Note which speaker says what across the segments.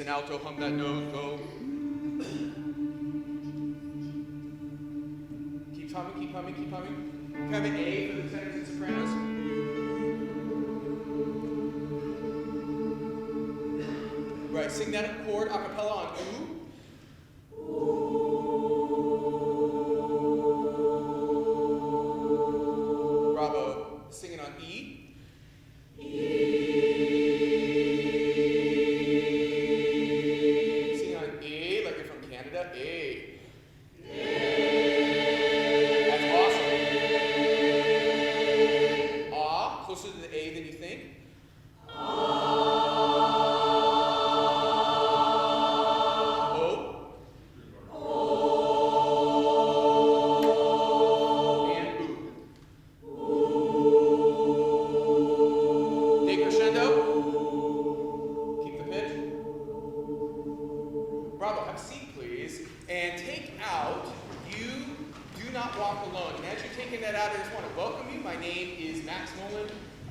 Speaker 1: An alto, hum that note, go. Keep humming, keep humming, keep humming. Can I have an A for the tenors and sopranos? Right, sing that chord a cappella on ooh. Bravo. Sing it on E.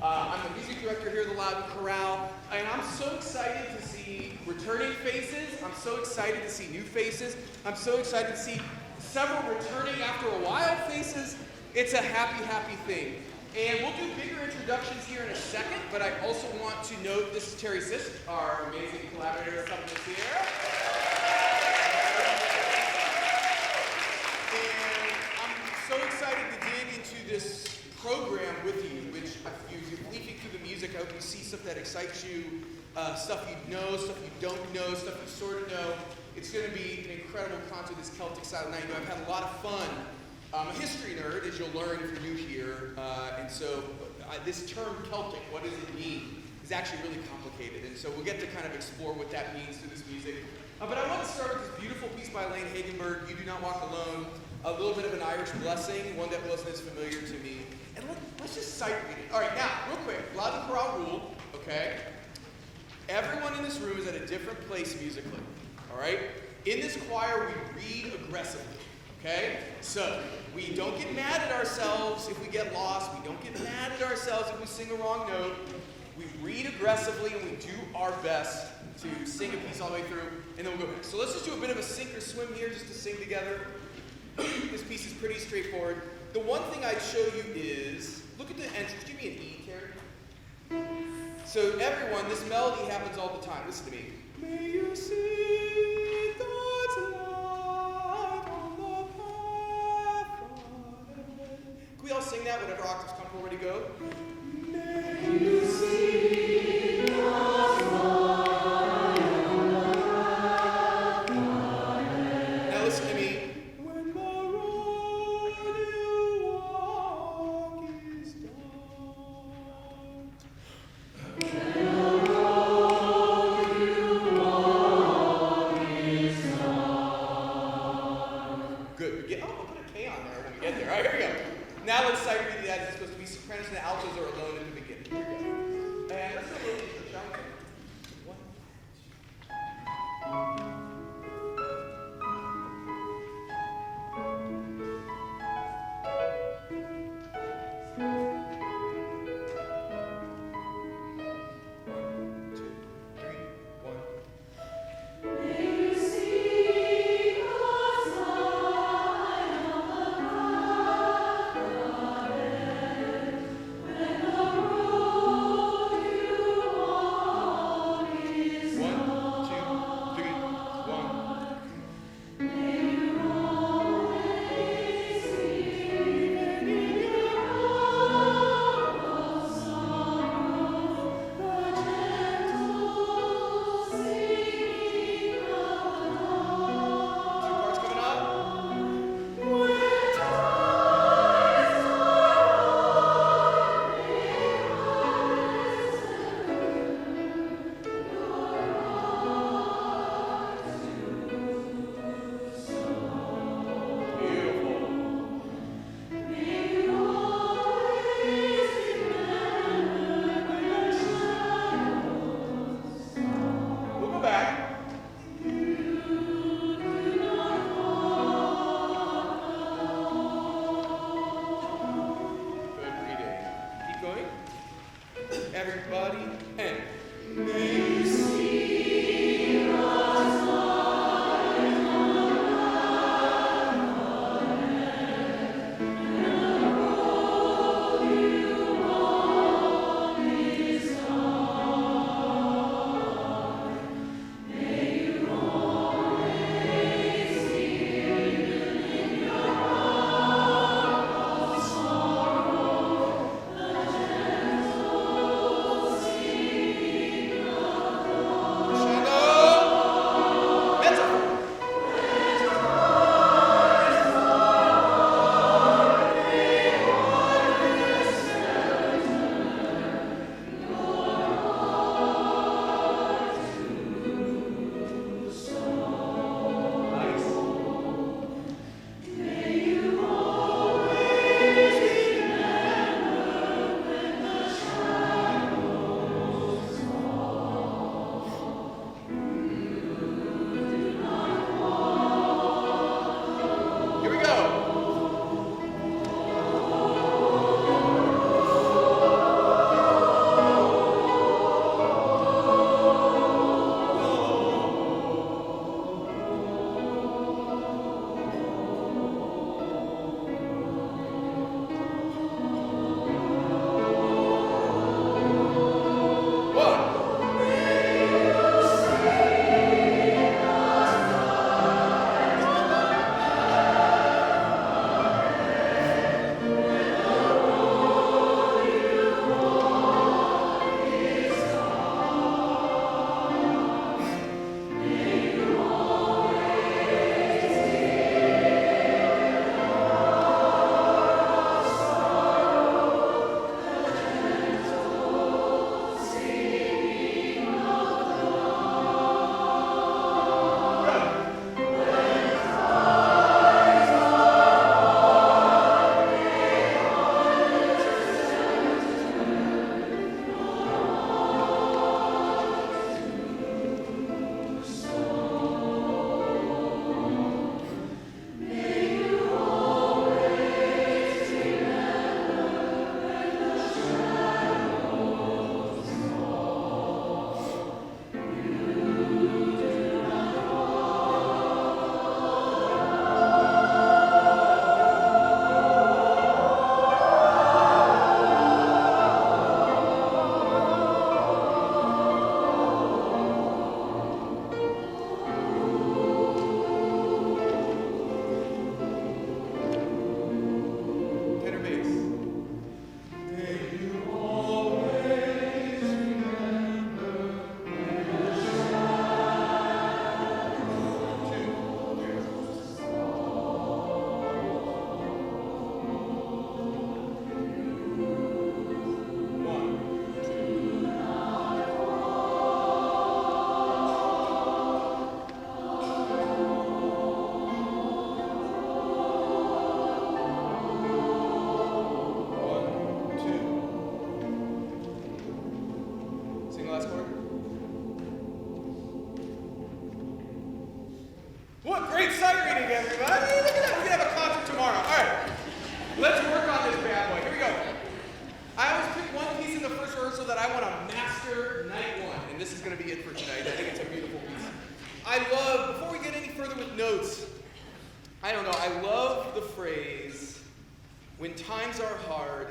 Speaker 1: I'm the music director here at the Loudoun Chorale, and I'm so excited to see returning faces. I'm so excited to see new faces. I'm so excited to see several returning after a while faces. It's a happy, happy thing. And we'll do bigger introductions here in a second, but I also want to note this is Terry Sisk, our amazing collaborator, coming this here. And I'm so excited to dig into this program with you, which if you're leafing through the music, I hope you see stuff that excites you, stuff you know, stuff you don't know, stuff you sort of know. It's going to be an incredible concert, this Celtic Silent Night. I've had a lot of fun. I'm a history nerd, as you'll learn if you're new here, and so this term Celtic, what does it mean, is actually really complicated, and so we'll get to kind of explore what that means through this music. But I want to start with this beautiful piece by Elaine Hagenberg, You Do Not Walk Alone, a little bit of an Irish blessing, one that wasn't as familiar to me. And let's just sight read it. All right, now, real quick, Loudoun Chorale rule, okay? Everyone in this room is at a different place musically, all right? In this choir, we read aggressively, okay? So, we don't get mad at ourselves if we get lost. We don't get mad at ourselves if we sing a wrong note. We read aggressively and we do our best to sing a piece all the way through, and then we'll go back. So let's just do a bit of a sink or swim here just to sing together. This piece is pretty straightforward. The one thing I'd show you is, look at the entrance. Give me an E, Terry. So everyone, this melody happens all the time. Listen to me. May you see God's light on the path of heaven. Can we all sing that, whatever octaves comfortable, ready to go? May you see God's light on the path of heaven. Now listen to me. When the road you walk is dark. When the road you walk is dark. Good. We'll put a K on there when we get there. All right, here we go. Now let's sight read that. It's supposed to be sopranos and altos are alone in the beginning. Here we go. And let's do a little intro, shall we? One. Everybody, and may you see God's light on the path of heaven, and the road you walk is dark. May you always hear in your heart of sorrow the gentle singing of before we get any further with notes, I love the phrase, when times are hard,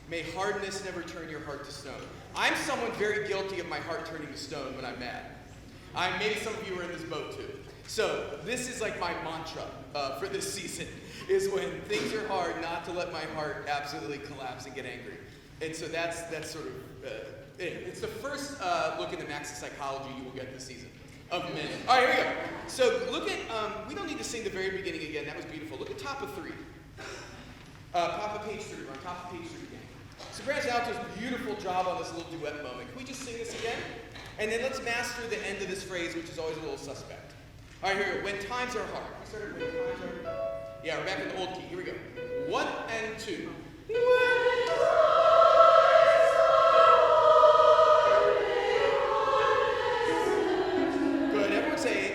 Speaker 1: may hardness never turn your heart to stone. I'm someone very guilty of my heart turning to stone when I'm mad. Maybe some of you are in this boat too. So this is like my mantra for this season, is when things are hard, not to let my heart absolutely collapse and get angry. And so that's sort of, it's the first look into Max's psychology you will get this season. Of men. All right, here we go. So look at, we don't need to sing the very beginning again. That was beautiful. Look at top of 3. Top of page 3. We're on top of page 3 again. Sopranos altos, beautiful job on this little duet moment. Can we just sing this again? And then let's master the end of this phrase, which is always a little suspect. All right, here we go. When times are hard. We started when times are hard. Yeah, we're back in the old key. Here we go. 1 and 2.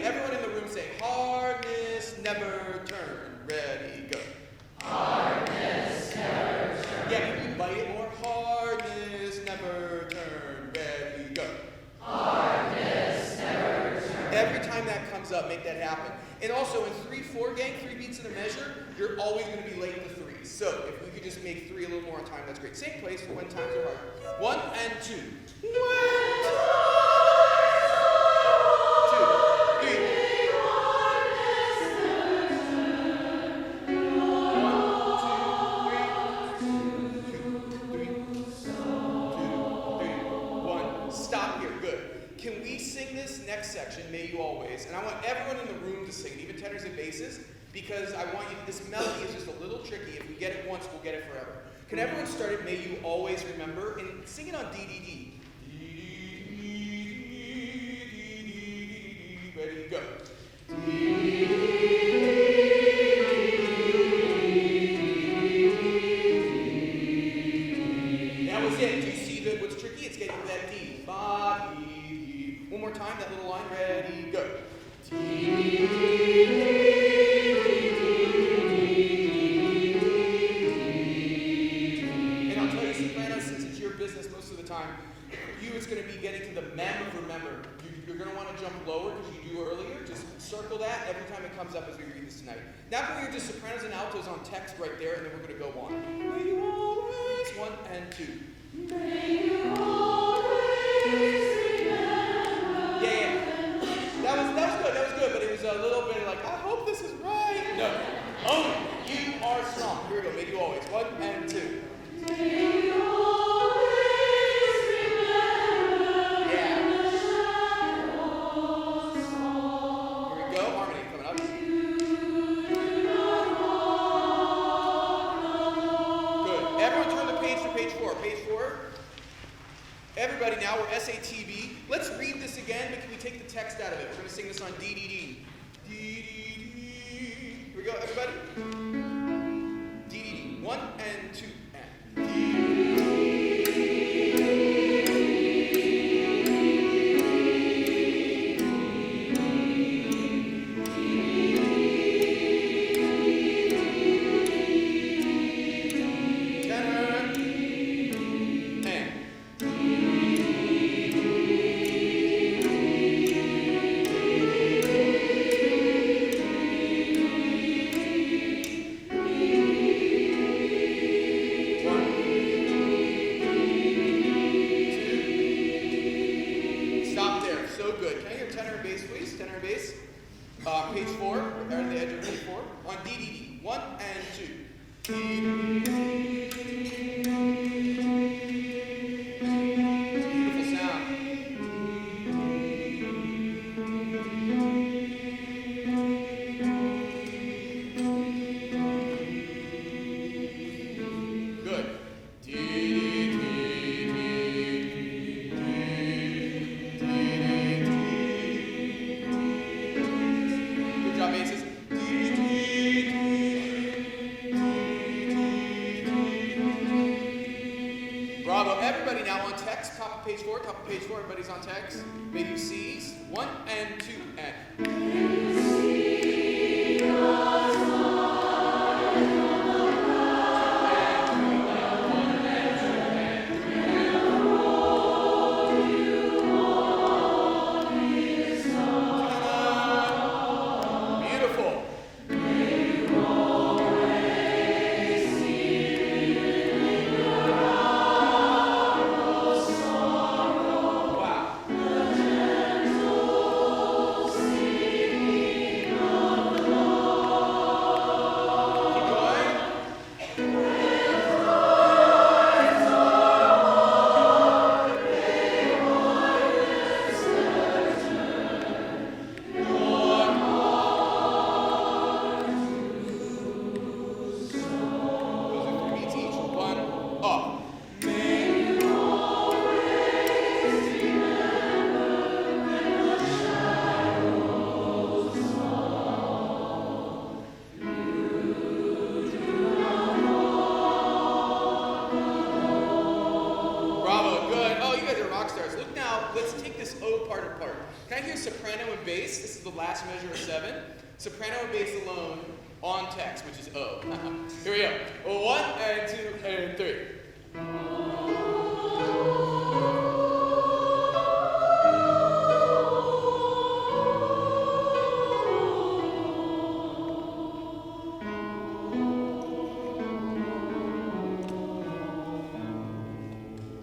Speaker 1: Everyone in the room say, hardness never turn. Ready, go. Hardness never turn. Yeah, can you bite it more? Hardness never turn. Ready, go. Hardness never turn. Every time that comes up, make that happen. And also in 3/4 gang, 3 beats in a measure, you're always going to be late in the 3s. So if we could just make 3 a little more on time, that's great. Same place for when times are hard. 1 and 2. 1. Stop here. Good. Can we sing this next section, May You Always? And I want everyone in the room to sing, even tenors and basses, because I want you, this melody is just a little tricky. If we get it once, we'll get it forever. Can everyone start it, May You Always Remember? And sing it on D. Ready, go. That was it. Do you see that what's tricky? It's getting to that D. Ba, D. One more time, that little line. Ready, go. And I'll tell you, Sopranos, since it's your business most of the time, for you it's going to be getting to the mem of remember. You're going to want to jump lower because you do earlier. Just circle that every time it comes up as we read this tonight. Now we're going to do sopranos and altos on text right there, and then we're going to go on. May you always, 1 and 2. May you always remember. Yeah. That was good, but it was a little bit like, I hope this is right. No. Own it. You are strong. Here we go. May you always. 1 and 2. May you always remember. Yeah. Everybody now, we're SATB. Let's read this again, but can we take the text out of it? We're going to sing this on D. Here we go, everybody. D. 1 and 2 and D. Page 4, right there at the edge of page 4, on D. 1 and 2. Beautiful sound. Good. Bravo. Everybody now on text. Top of page 4. Top of page 4. Everybody's on text. May you seize. 1 and 2 and. May you see God's heart from the ground. And the road you walk is not. harder part. Can I hear soprano and bass? This is the last measure of 7. Soprano and bass alone on text, which is O. Here we go. 1 and 2 and 3.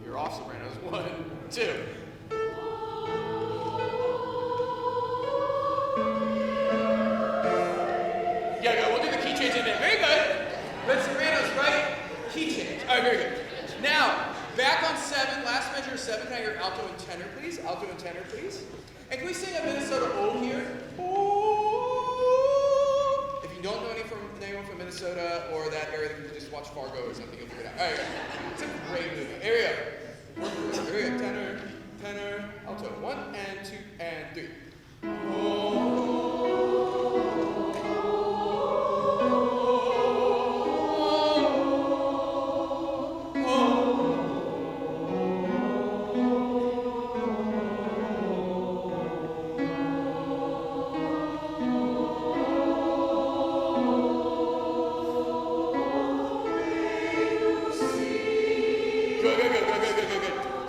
Speaker 1: You're off sopranos. 1, 2. Yeah, we'll do the key change in a minute. Very good. Red sopranos, right? Key change. All right, very good. Now, back on 7, last measure of 7. Can I hear alto and tenor, please? Alto and tenor, please. And can we sing a Minnesota O here? Oh. If you don't know anyone from Minnesota or that area, then you can just watch Fargo or something. You'll figure it out. All right, it's a great movie. Here we go. Here we go. Tenor, tenor, alto. 1 and 2 and 3.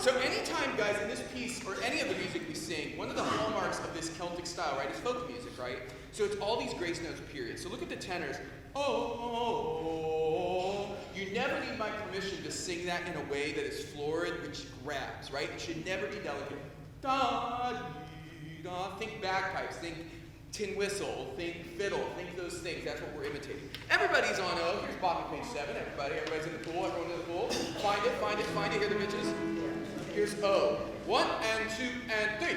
Speaker 1: So anytime, guys, in this piece, or any of the music we sing, one of the hallmarks of this Celtic style, right, is folk music, right? So it's all these grace notes, period. So look at the tenors. Oh, you never need my permission to sing that in a way that is florid, which grabs, right? It should never be delicate. Da, dee, da. Think bagpipes, think tin whistle, think fiddle, think those things. That's what we're imitating. Everybody's on O. Here's bottom page 7. Everybody's in the pool. Everyone in the pool. Find it. Hear the bitches. Here's O. 1 and 2 and 3.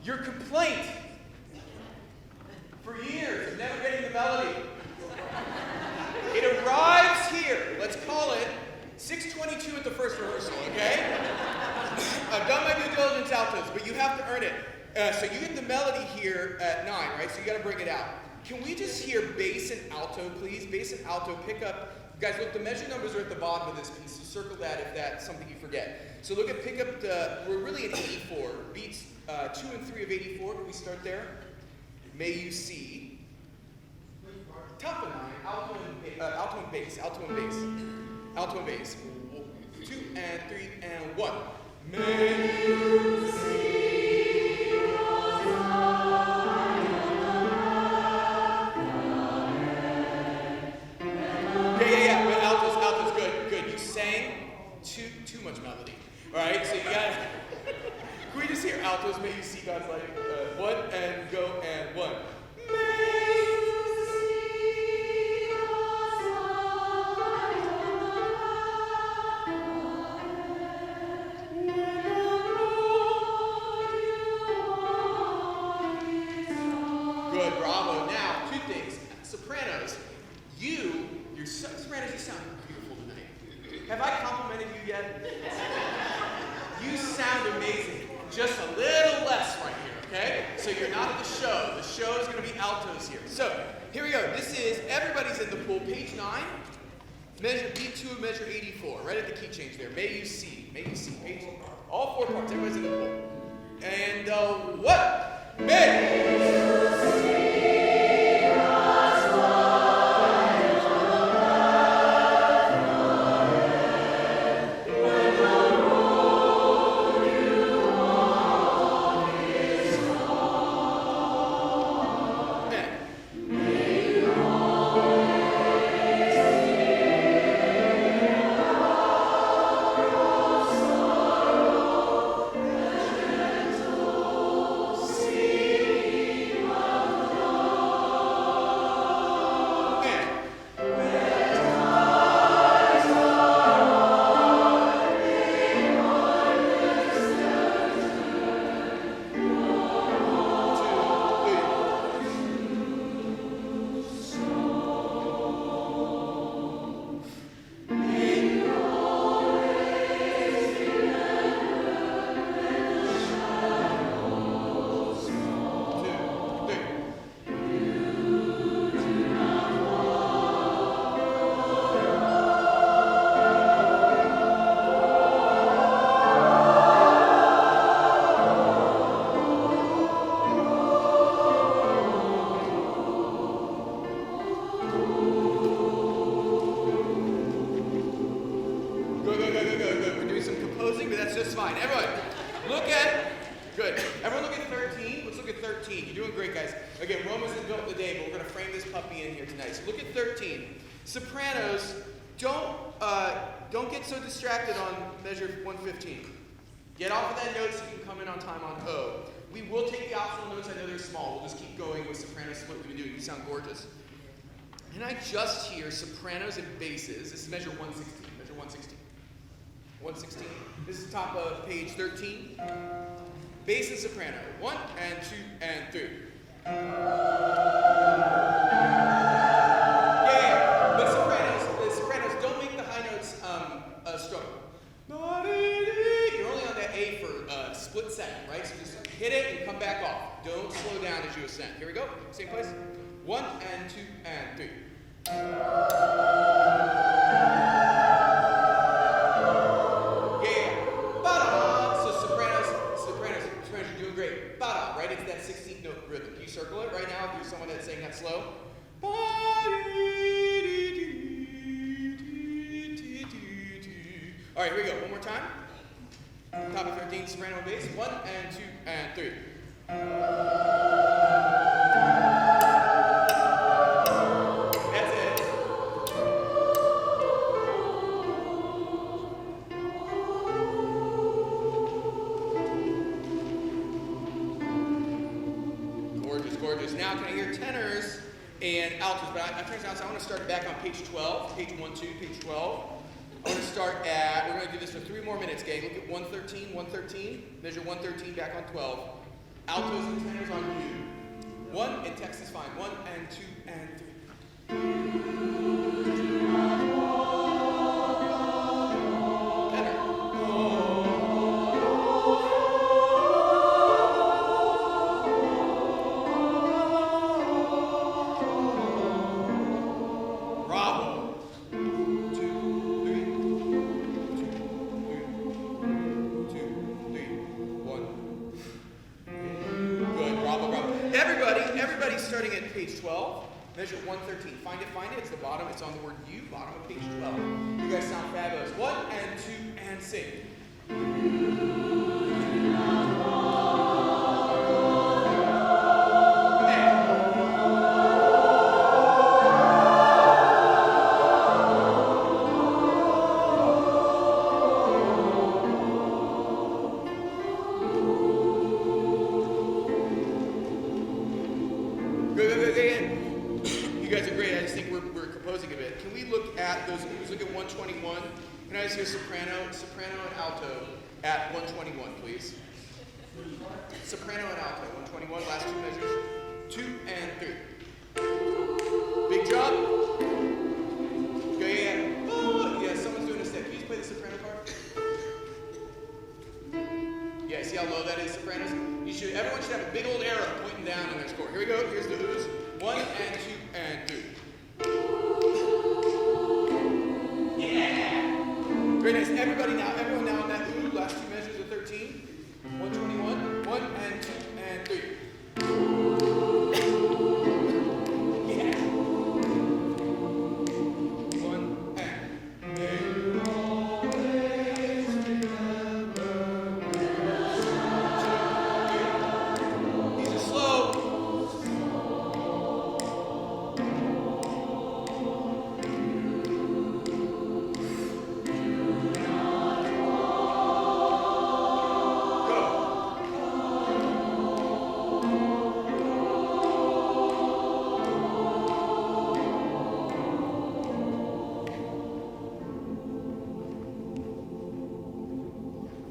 Speaker 1: Your complaint for years of never getting the melody. It arrives here. Let's call it 6:22 at the first rehearsal, okay? I've done my due diligence, altos, but you have to earn it. So you get the melody here at 9, right? So you got to bring it out. Can we just hear bass and alto, please? Bass and alto, pick up. Guys, look, the measure numbers are at the bottom of this piece. So circle that if that's something you forget. So look at pick up we're really at 84. Beats 2 and 3 of 84. Can we start there? May you see. Top of 9, alto and bass, alto and bass. 2 and 3 and 1. May you see. Altos, good. You sang too much melody. All right, so you got. Can we just hear altos? May you see God's light. 1 and go and 1. Good, bravo. Now, 2 things. Sopranos, your sopranos, you sound beautiful tonight. Have I complimented you yet? You sound amazing. Just a little less right here, okay? So you're not at the show. The show is going to be altos here. So, here we go. This is, everybody's in the pool. Page 9, measure B2 of measure 84. Right at the key change there. May you see. Page, all 4 parts. Everybody's in the pool. And what? May you see. Okay, that's just fine. Everyone, look at, good. Everyone look at 13. Let's look at 13. You're doing great, guys. Again, Rome isn't built in a day, but we're going to frame this puppy in here tonight. So look at 13. Sopranos, don't get so distracted on measure 115. Get off of that note so you can come in on time on O. We will take the optional notes. I know they're small. We'll just keep going with sopranos, what we've been doing. You sound gorgeous. And I just hear sopranos and basses. This is measure 116. Measure 116. 116. This is top of page 13. Bass and soprano. 1 and 2 and 3. Yeah. But sopranos don't make the high notes struggle. You're only on that A for a split second, right? So just hit it and come back off. Don't slow down as you ascend. Here we go. Same place. 1 and 2 and 3. Yeah. Ba-da. So sopranos, you're doing great. Ba-da, right into that 16th note rhythm. Can you circle it right now if you're someone that's saying that slow? All right, here we go. One more time. Top of 13, soprano and bass. 1 and 2 and 3. That's it. Gorgeous, gorgeous. Now can I hear tenors and altos? But I turns out I want to start back on page 12, page 1, 2, page 12. I want to start at, we're going to do this for 3 more minutes, gang. Look at 113, 113. Measure 113 back on 12. Altos and tenors on U. 1 and text is fine. 1 and 2 and 3. Everybody starting at page 12, measure 113. Find it. It's the bottom. It's on the word U, bottom of page 12. You guys sound fabulous. 1 and 2 and sing. You guys are great. I just think we're composing a bit. Can we look at those? Let's look at 121. Can I just hear soprano and alto at 121, please? Soprano and alto, 121. Last 2 measures. 2 and 3. Big drop. Go, yeah. Oh, yeah, someone's doing a step. Can you just play the soprano part? Yeah, see how low that is, sopranos? Everyone should have a big old arrow pointing down in their score. Here we go. Here's the ooze. 1 and 2 and 3. Yeah. Very nice. Everyone now on that ooh. Last 2 measures of 13. 121. 1 and 2 and 3. Yeah. 1 and 8.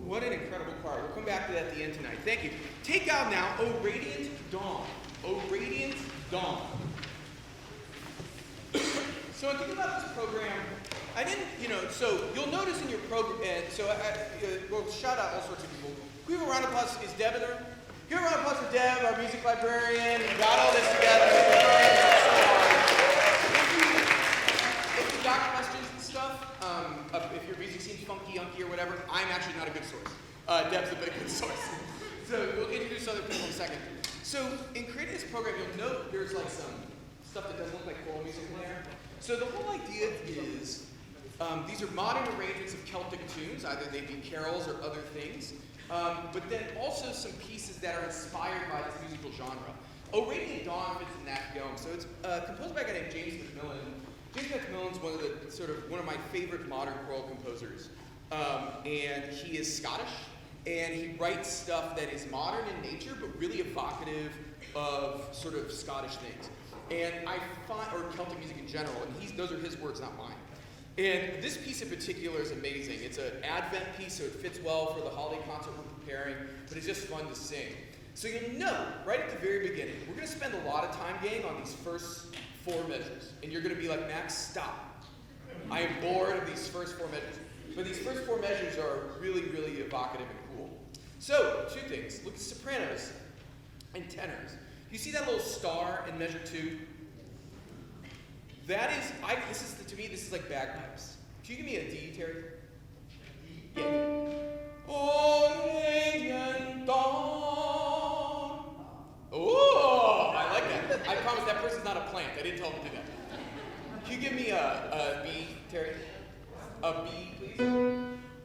Speaker 1: What an incredible part. We'll come back to that at the end tonight. Thank you. Take out now, O Radiant Dawn. O Radiant Dawn. So in thinking about this program, I didn't, so you'll notice in your program, we'll shout out all sorts of people. Can we have a round of applause? Is Deb in the room? Give a round of applause for Deb, our music librarian, who got all this together. If you've got questions and stuff, if your music seems funky, unky, or whatever, I'm actually not a good source. Deb's a big good source. So we'll introduce other people in a second. So in creating this program, you'll note there's like some stuff that doesn't look like choral music in there. So the whole idea is These are modern arrangements of Celtic tunes, either they be carols or other things, but then also some pieces that are inspired by this musical genre. O Radiant Dawn fits in that film. So it's composed by a guy named James Macmillan. James Macmillan's one of my favorite modern choral composers, and he is Scottish, and he writes stuff that is modern in nature, but really evocative of sort of Scottish things. And I find, or Celtic music in general, and those are his words, not mine. And this piece in particular is amazing. It's an Advent piece, so it fits well for the holiday concert we're preparing, but it's just fun to sing. So you'll know, right at the very beginning, we're going to spend a lot of time, gang, on these first 4 measures. And you're going to be like, Max, stop. I am bored of these first 4 measures. But these first 4 measures are really, really evocative and cool. So, 2 things. Look at sopranos and tenors. You see that little star in measure 2? That is, to me, this is like bagpipes. Can you give me a D, Terry? Yeah. Oh, radiant dawn. Oh, I like that. I promise that person's not a plant. I didn't tell them to do that. Can you give me a B, Terry? A B, please.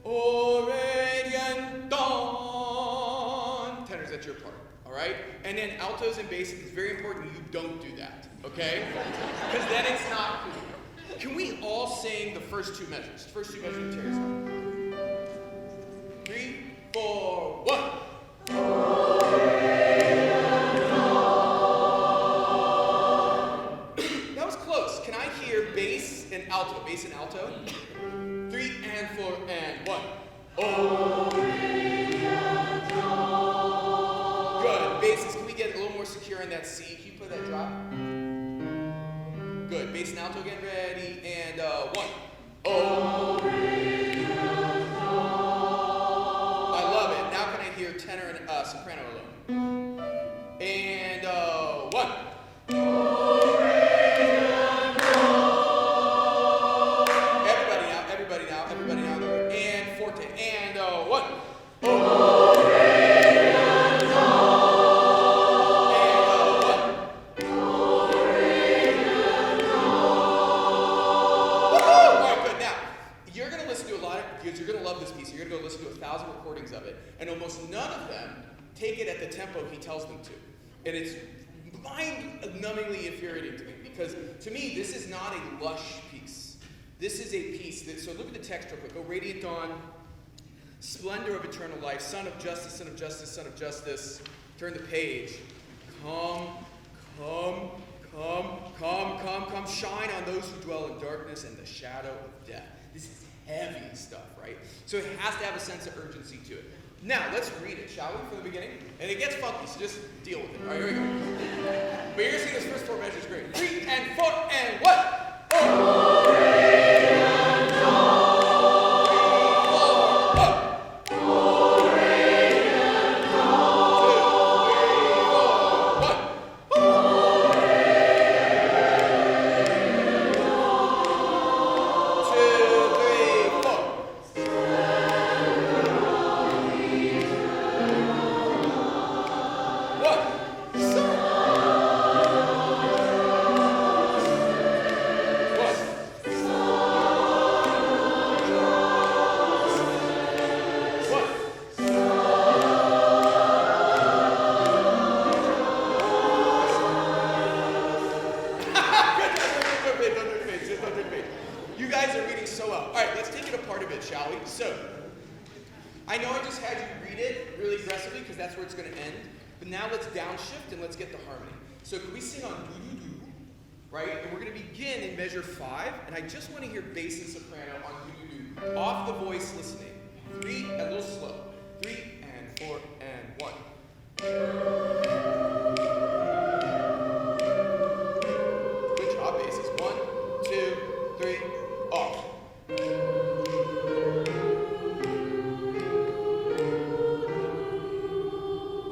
Speaker 1: Oh, radiant dawn. Tenors, that's your part. All right? And then altos and basses, it's very important you don't do that, okay? Because then it's not cool. Can we all sing the first 2 measures? First 2 measures of Terry's song. 3, 4, 1. That was close. Can I hear bass and alto? Bass and alto. 3 and 4 and 1. Oh. Good. Basses, can we get a little more secure in that C? Can you play that drop? Good. Bass and alto again. Ready? And 1. Oh. I love it. Now can I hear tenor and soprano alone? And 1. Everybody now. And forte. And 1. You're going to love this piece. You're going to go listen to 1,000 recordings of it, and almost none of them take it at the tempo he tells them to. And it's mind-numbingly infuriating to me, because to me, this is not a lush piece. This is a piece that, so look at the text real quick. O radiant dawn, splendor of eternal life, son of justice, son of justice, son of justice. Turn the page. Come, shine on those who dwell in darkness and the shadow of death. This is heavy stuff, right? So it has to have a sense of urgency to it. Now, let's read it, shall we, from the beginning? And it gets funky, so just deal with it. All right, here we go. But you're going to see this first 4 measures great. 3 and 4 and 1. Oh! Measure 5, and I just want to hear bass and soprano on doo-doo-doo. Off the voice listening. 3, and a little slow. 3 and 4 and 1. Good job, basses. 1, 2, 3, off.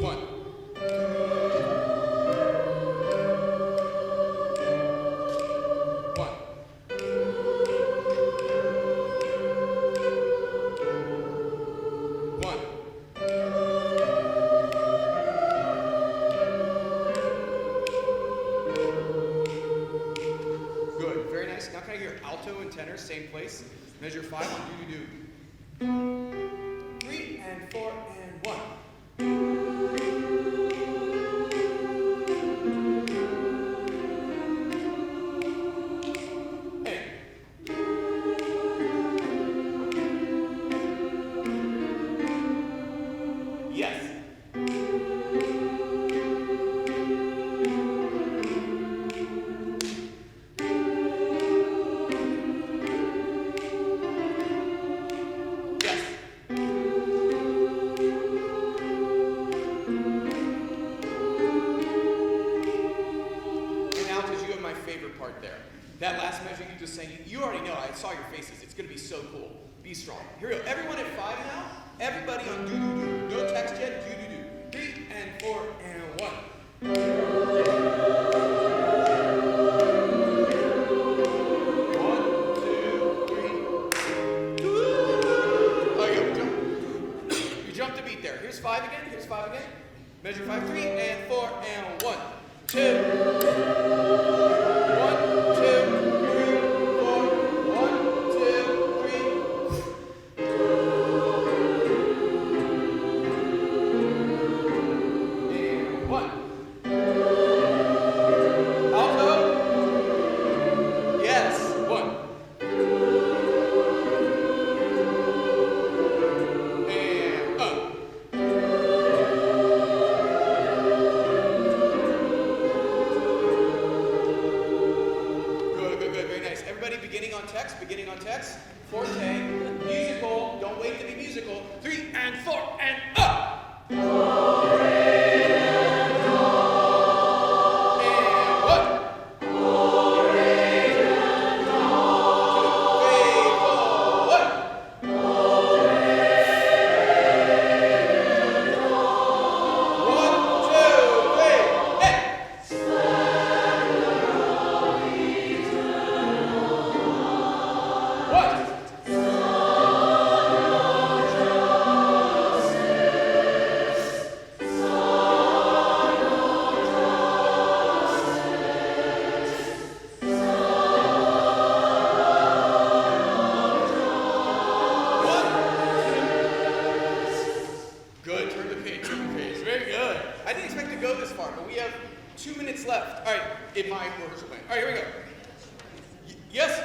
Speaker 1: 1. Same place. Measure 5 on do-do-do. 3 and 4 and 1. That last measure you just sang, you already know, I saw your faces. It's going to be so cool. Be strong. Here we go. Everyone at 5 now. Everybody on do-do-do. No text yet. Do-do-do. 3 and 4 and 1. 1, 2, 3. Oh, you jump. You jumped a beat there. Here's 5 again. Here's 5 again. Measure 5, 3 and 4 and 1, 2. Beginning on text, forte, musical, don't wait to be musical, 3 and 4 and up! And 1. In my rehearsal band. All right, here we go. Yes?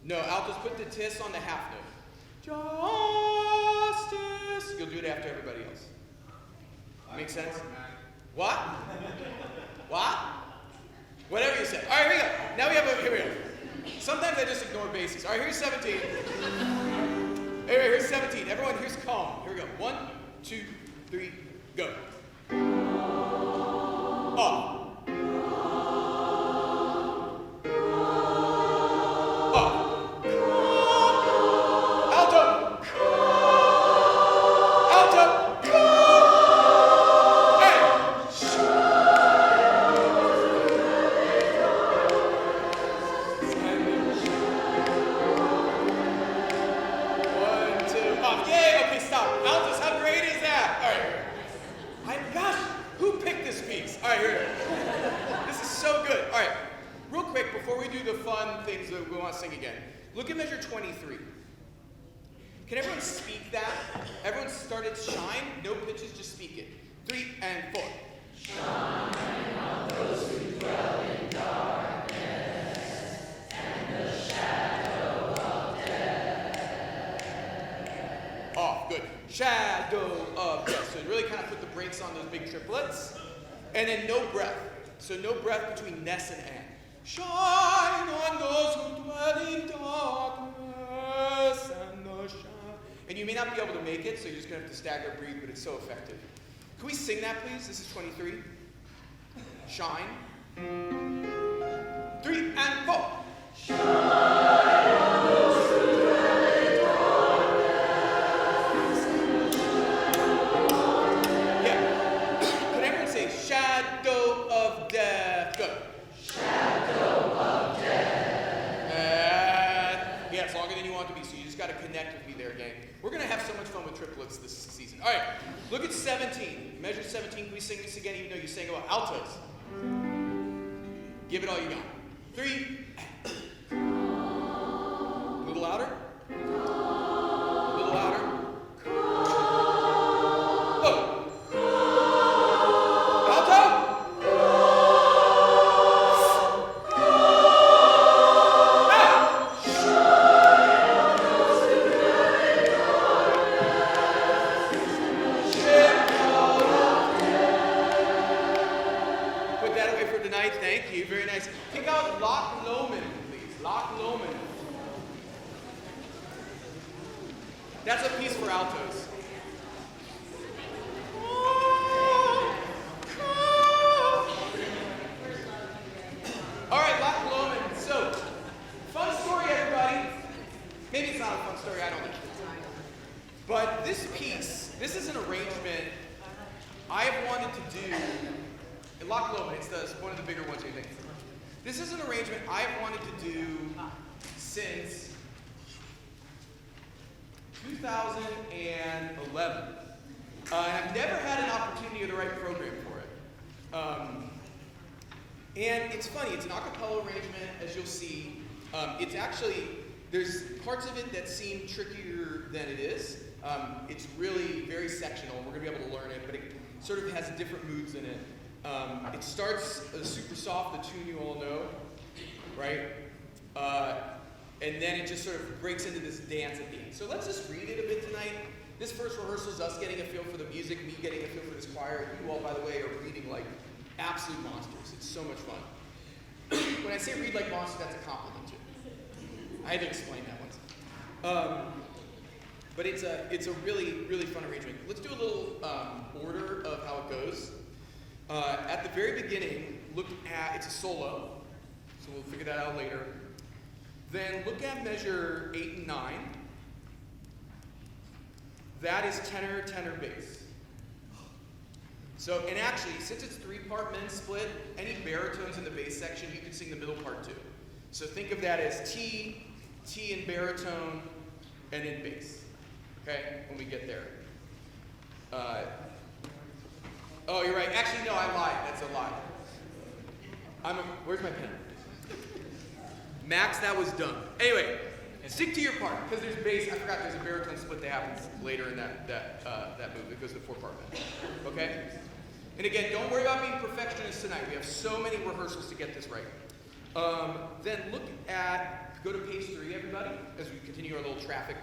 Speaker 1: No, altos put the tis on the half note. Justice. You'll do it after everybody else. Make sense? What? What? Whatever you say. All right, here we go. Now we have here we go. Sometimes I just ignore bases. All right, here's 17. Anyway, here's 17. Everyone, here's calm. Here we go. 1, 2, 3, go. Up. Up. Alto. Alto. Hey. 1, 2, up. Yay! Okay, stop. Altos, how great is that? All right. Gosh, who picked this piece? All right, here. This is so good. All right, real quick, before we do the fun things that we want to sing again, look at measure 23. Can everyone speak that? Everyone started shine, no pitches, just speak it. 3 and 4. Shine on those who dwell in darkness and the shadow of death. Off, good. Shadow of death. So really kind of put the brakes on those big triplets. And then no breath. So no breath between ness and an. Shine on those who dwell in darkness and the shadow. And you may not be able to make it, so you're just going to have to stagger breathe, but it's so effective. Can we sing that, please? This is 23. Shine. 3 and 4. Shine on those who dwell in darkness. Yeah. Can everyone say shadow of death? Go. Shadow of death. Yeah, it's longer than you want it to be, so you just got to connect with me there, gang. We're going to have so much fun with triplets this season. All right, look at 17. Measure 17. Can we sing this again, even though you sang about altos? Give it all you got. 3. A little louder. A little louder. Oh. Alto. Put that away for tonight. Thank you. Very nice. Pick out Loch Lomond, please. Loch Lomond. That's a piece for altos. All right, Loch Lomond. So, fun story, everybody. Maybe it's not a fun story. I don't know. But this piece, this is an arrangement I've wanted to do. Loch Lomond, it's one of the bigger ones, I think. This is an arrangement I've wanted to do since 2011. I've never had an opportunity or the right program for it. And it's funny, it's an a cappella arrangement, as you'll see. It's actually, there's parts of it that seem trickier than it is. It's really very sectional. We're going to be able to learn it, but it sort of has different moods in it. It starts super soft, the tune you all know, right? And then it just sort of breaks into this dance at the end. So let's just read it a bit tonight. This first rehearsal is us getting a feel for the music, me getting a feel for this choir. You all, by the way, are reading like absolute monsters. It's so much fun. When I say read like monsters, that's a compliment too. I had to explain that once. But it's a really, really fun arrangement. Let's do a little order of how it goes. At the very beginning, look at, it's a solo, so we'll figure that out later. Then look at measure 8 and 9. That is tenor, tenor, bass. So, and actually, since it's 3-part men split, any baritones in the bass section, you can sing the middle part too. So think of that as T, T in baritone, and in bass. Okay, when we get there. Oh, you're right. Actually, no, I lied. That's a lie. Where's my pen? Max, that was dumb. Anyway, stick to your part, because there's bass. I forgot there's a baritone split that happens later in that move. It goes to 4-part men. Okay? And again, don't worry about being perfectionists tonight. We have so many rehearsals to get this right. Then go to page 3, everybody, as we continue our little traffic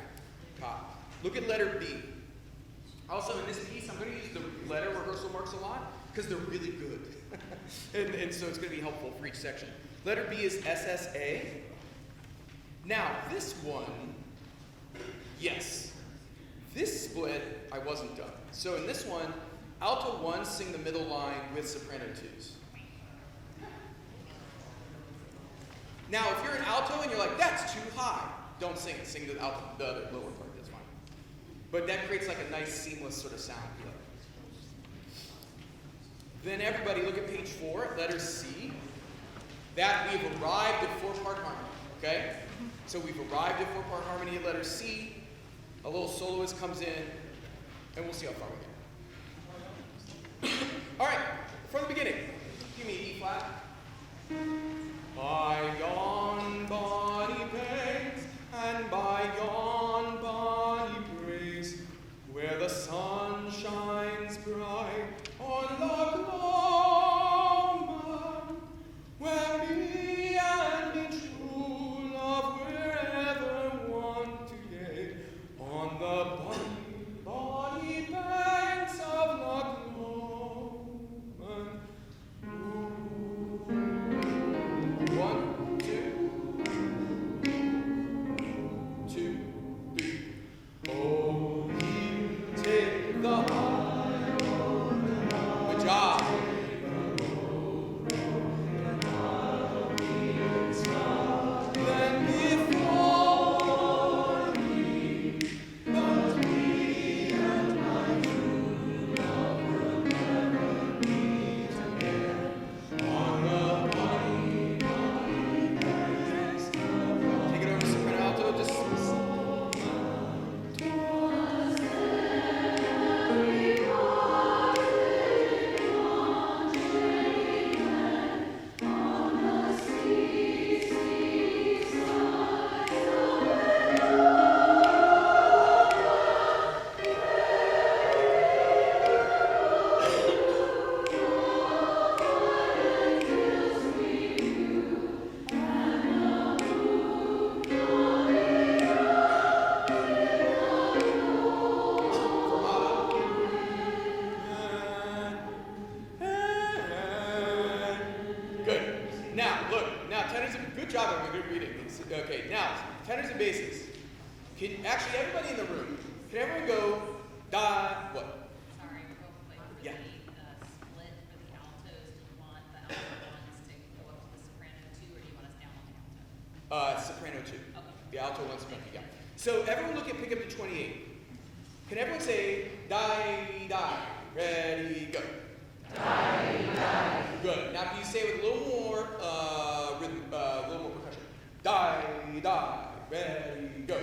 Speaker 1: talk. Look at letter B. Also, in this piece, I'm going to use the letter rehearsal marks a lot because they're really good. and so it's going to be helpful for each section. Letter B is SSA. Now, this one, yes. This split, I wasn't done. So in this one, alto 1 sing the middle line with soprano 2s. Now, if you're an alto and you're like, that's too high, don't sing it. Sing the other lower part. That's fine. But that creates like a nice seamless sort of sound. Then everybody look at page 4, letter C. That we've arrived at 4-part harmony, okay? So we've arrived at 4-part harmony at letter C. A little soloist comes in, and we'll see how far we get. All right, from the beginning. Give me E flat. Bygone body pangs and bygone body praise, where the sun shines bright on Loch Lomond, where me and me true love wherever want to get, on the body banks of Loch Lomond. Ooh. Good job, everyone. Good reading. Okay, now, tenors and basses. Actually, everybody in the room, can everyone go, what?
Speaker 2: Sorry, real quick. For
Speaker 1: Yeah.
Speaker 2: the split for the altos, do you want the alto ones to go up to the soprano 2, or do you want us down on the alto?
Speaker 1: Soprano 2.
Speaker 2: Okay.
Speaker 1: The alto 1, soprano, yeah. So everyone look at pick up to 28. Can everyone say, die, die, ready, go? Die, die. Good. Now can you say it with a little more rhythm, a little more percussion? Die, die, ready, go.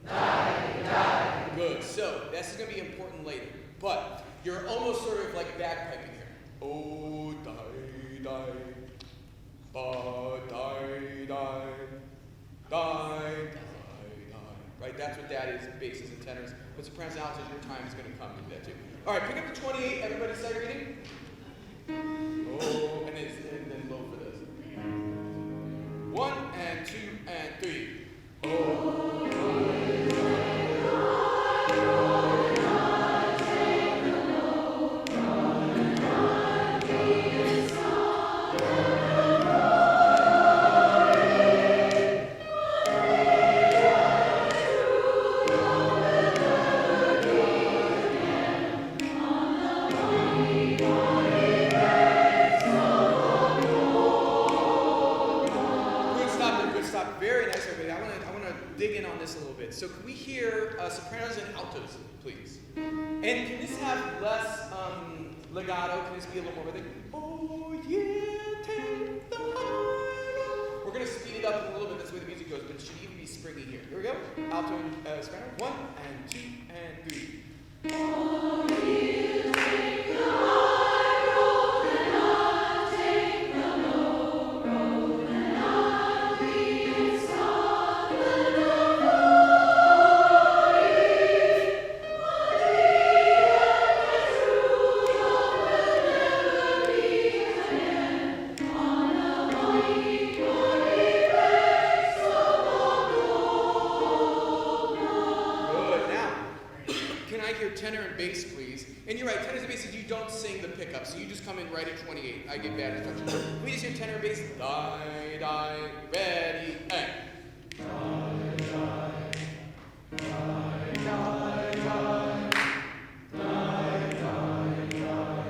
Speaker 1: Die, die. Good. So this is going to be important later. But you're almost sort of like bagpiping here. Oh, die, die. Ba, die, die. Die, die. Right, that's what that is, basses and tenors. But sopranos and altos, your time is going to come to do that too. All right, pick up the 28. Everybody start reading. Oh, and then low for this. 1 and 2 and 3. Oh. So can we hear sopranos and altos, please? And can this have less legato? Can this be a little more rhythmic? Oh yeah, take the high. We're going to speed it up a little bit. That's the way the music goes, but it should even be springy here. Here we go. Alto and soprano. 1 and 2 and 3. Oh, yeah, take the high road, and I'll take the low road, and I'll be solid. Tenor and bass, please. And you're right, tenors and basses, you don't sing the pickup, so you just come in right at 28. I give bad instructions. We just hear tenor and bass. Die, die, ready, and. Die, die, die, die, die, die, die, die,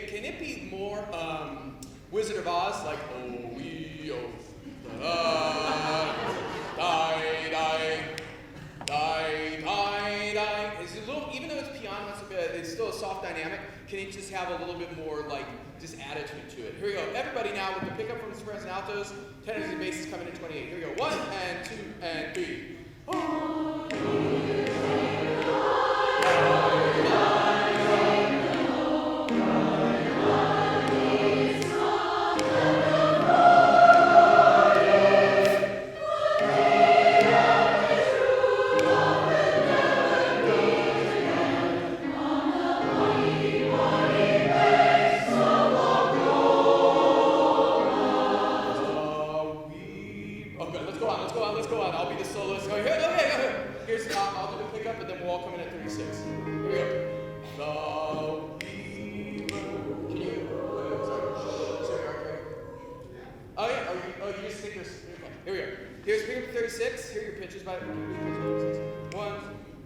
Speaker 1: Can it be more Wizard of Oz, like oh we oh die die die die die? Is it a little, even though it's piano, it's still a soft dynamic. Can it just have a little bit more like just attitude to it? Here we go. Everybody now with the pickup from the sopranos and altos, tenors and basses coming in 28. Here we go. 1 and 2 and 3. Here's pick up 36. Here are your pitches by 1.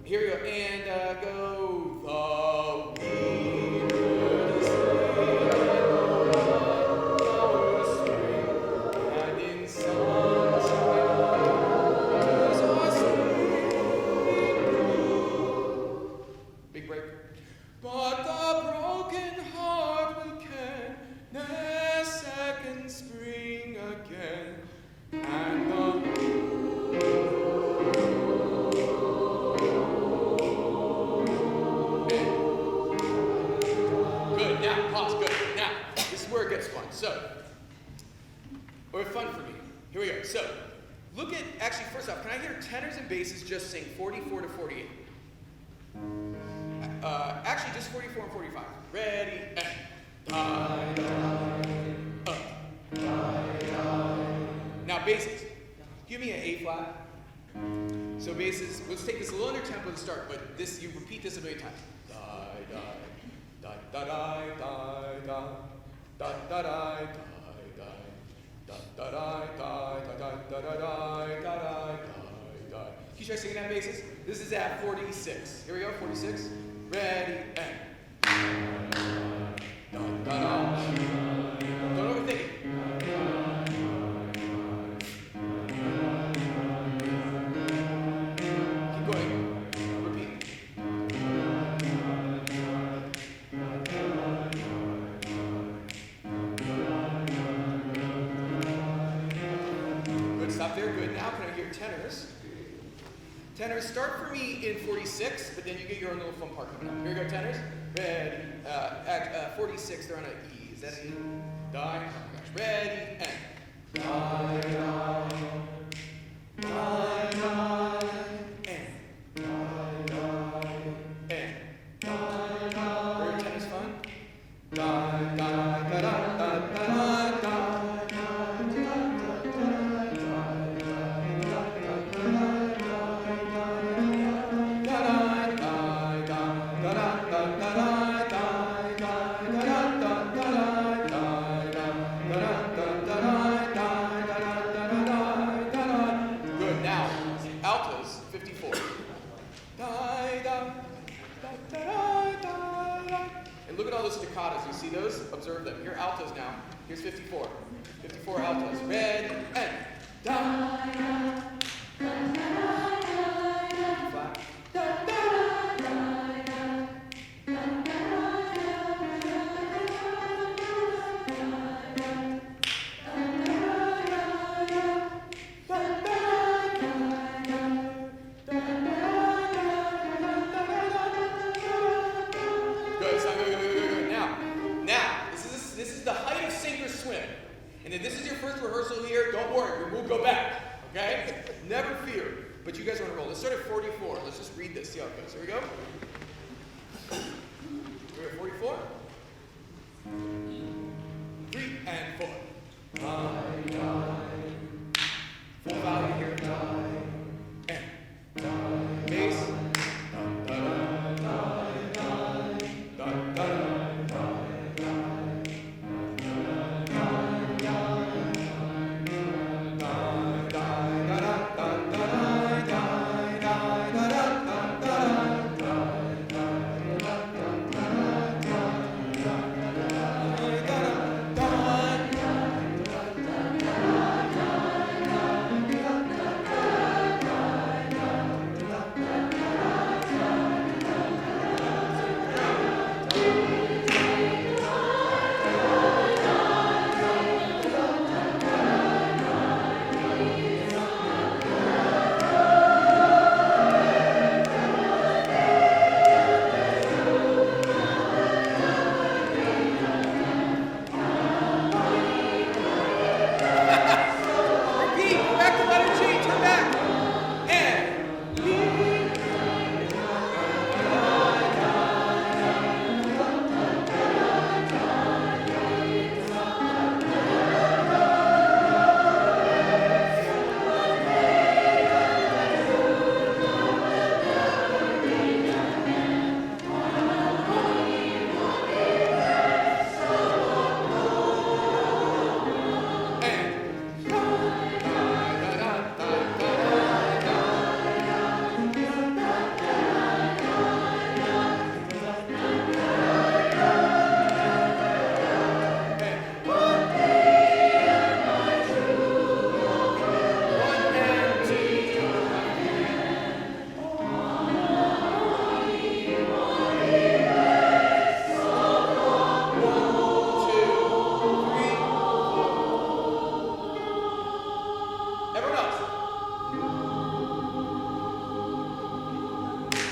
Speaker 1: Here we go. And go. The weavers and in sunshine big break. But the broken heart will can ne'er second spring again. And good, now, pause, good. Now, this is where it gets fun. So, or fun for me. Here we go. So, look at, actually, first off, can I hear tenors and basses just sing 44 to 48? Actually, just 44 and 45. Ready, and. basses. Give me an A flat. So basses, let's take this a little under tempo to start, but this you repeat this a million times. Da da da da da da da da da da da da da da da da da da da. Can you try singing that basses? This is at 46. Here we go, 46. Ready and. Don't overthink it. Keep going. Repeat. Good, stop there. Good. Now can I hear tenors? Tenors, start for me in 46, but then you get your own little fun part coming up. Here we go, tenors. Ready. At 46, they're on an E. Is that an E? Die. Oh my gosh. Ready, and. Die, die. Die, die. And. Die, die. And. Die, die. Are your tenors fun? Die, die, da, da, da, da, da, da. Staccatos, you see those? Observe them. Here are altos now. Here's 54. 54 altos. Ready, and. Flat. And if this is your first rehearsal here, don't worry, we'll go back, okay? Never fear. But you guys are on a roll. Let's start at 44. Let's just read this, see how it goes. Here we go. We're at 44. 3 and 4. Full value here. And. Bass.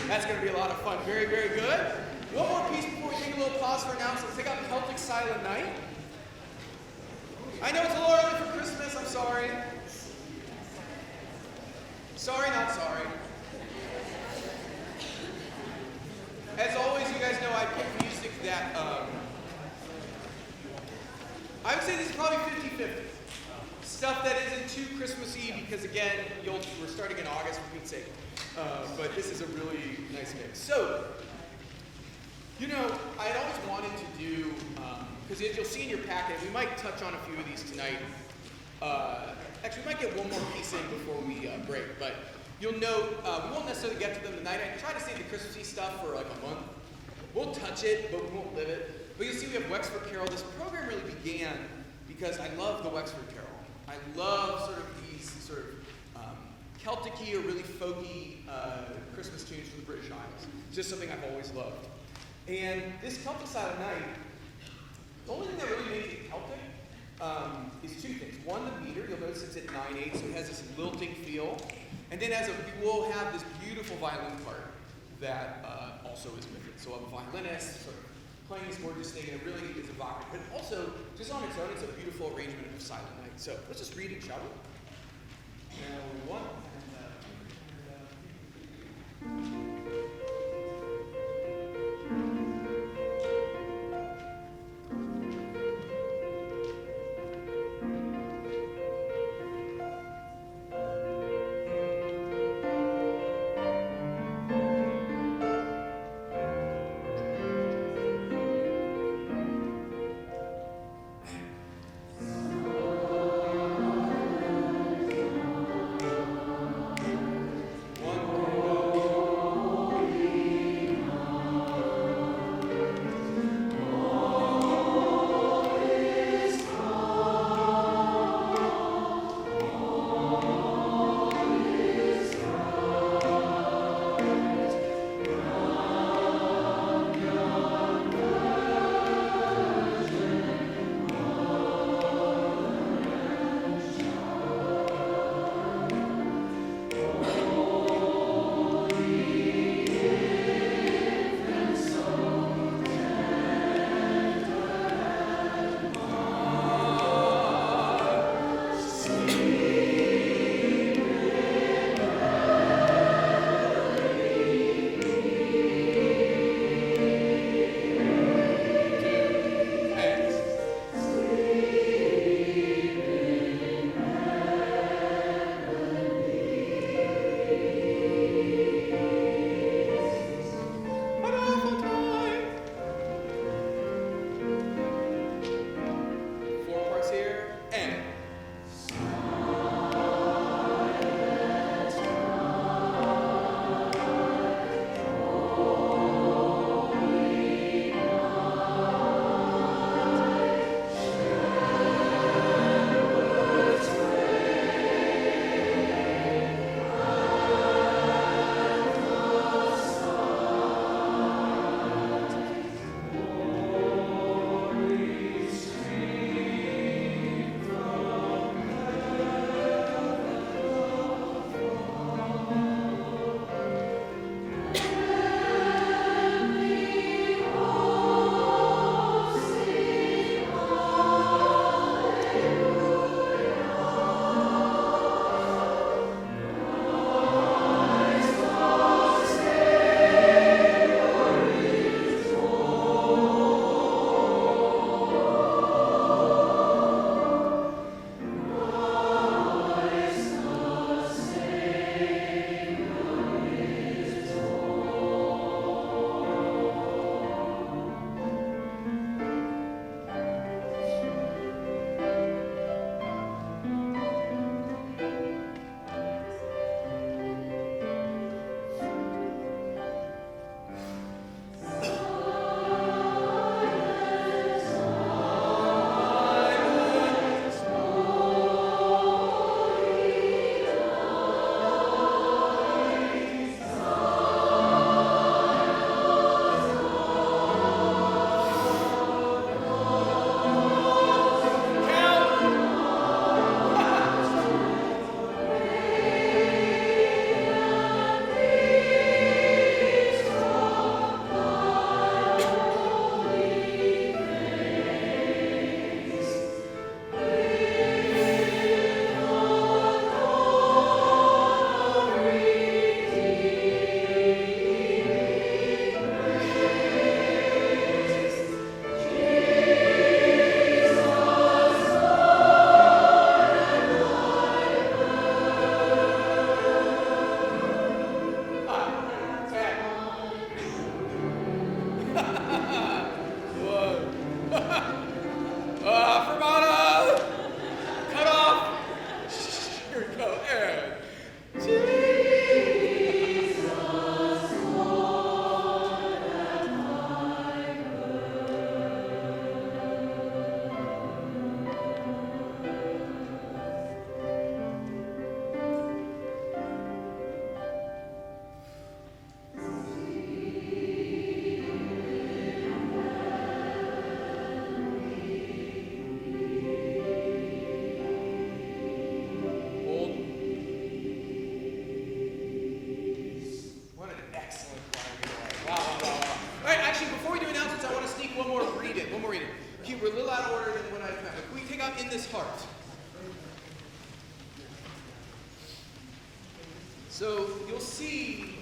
Speaker 1: That's going to be a lot of fun. Very, very good. One more piece before we take a little pause for announcements. Take out Celtic Silent Night. I know it's a little early for Christmas. I'm sorry. Sorry, not sorry. As always, you guys know I pick music that, I would say this is probably 50-50. stuff that isn't too Christmassy because, again, we're starting in August, for Pete's sake. But this is a really nice mix. So, you know, I'd always wanted to do, because you'll see in your packet, we might touch on a few of these tonight. Actually, we might get one more piece in before we break, but you'll note we won't necessarily get to them tonight. I try to save the Christmassy stuff for like a month. We'll touch it, but we won't live it. But you'll see we have Wexford Carol. This program really began because I love the Wexford Carol. I love sort of these sort of Celtic-y or really folky Christmas tunes from the British Isles. It's just something I've always loved. And this Celtic Silent Night, the only thing that really makes it Celtic is two things. One, the meter. You'll notice it's at 9/8, so it has this lilting feel. And then we'll have this beautiful violin part that also is with it. So a violinist sort of playing this gorgeous thing, and it really is evocative. But also, just on its own, it's a beautiful arrangement of Silent Night. So let's just read it, shall we? Now, one. we're a little out of order than what I found. Can we take out In This Heart? So you'll see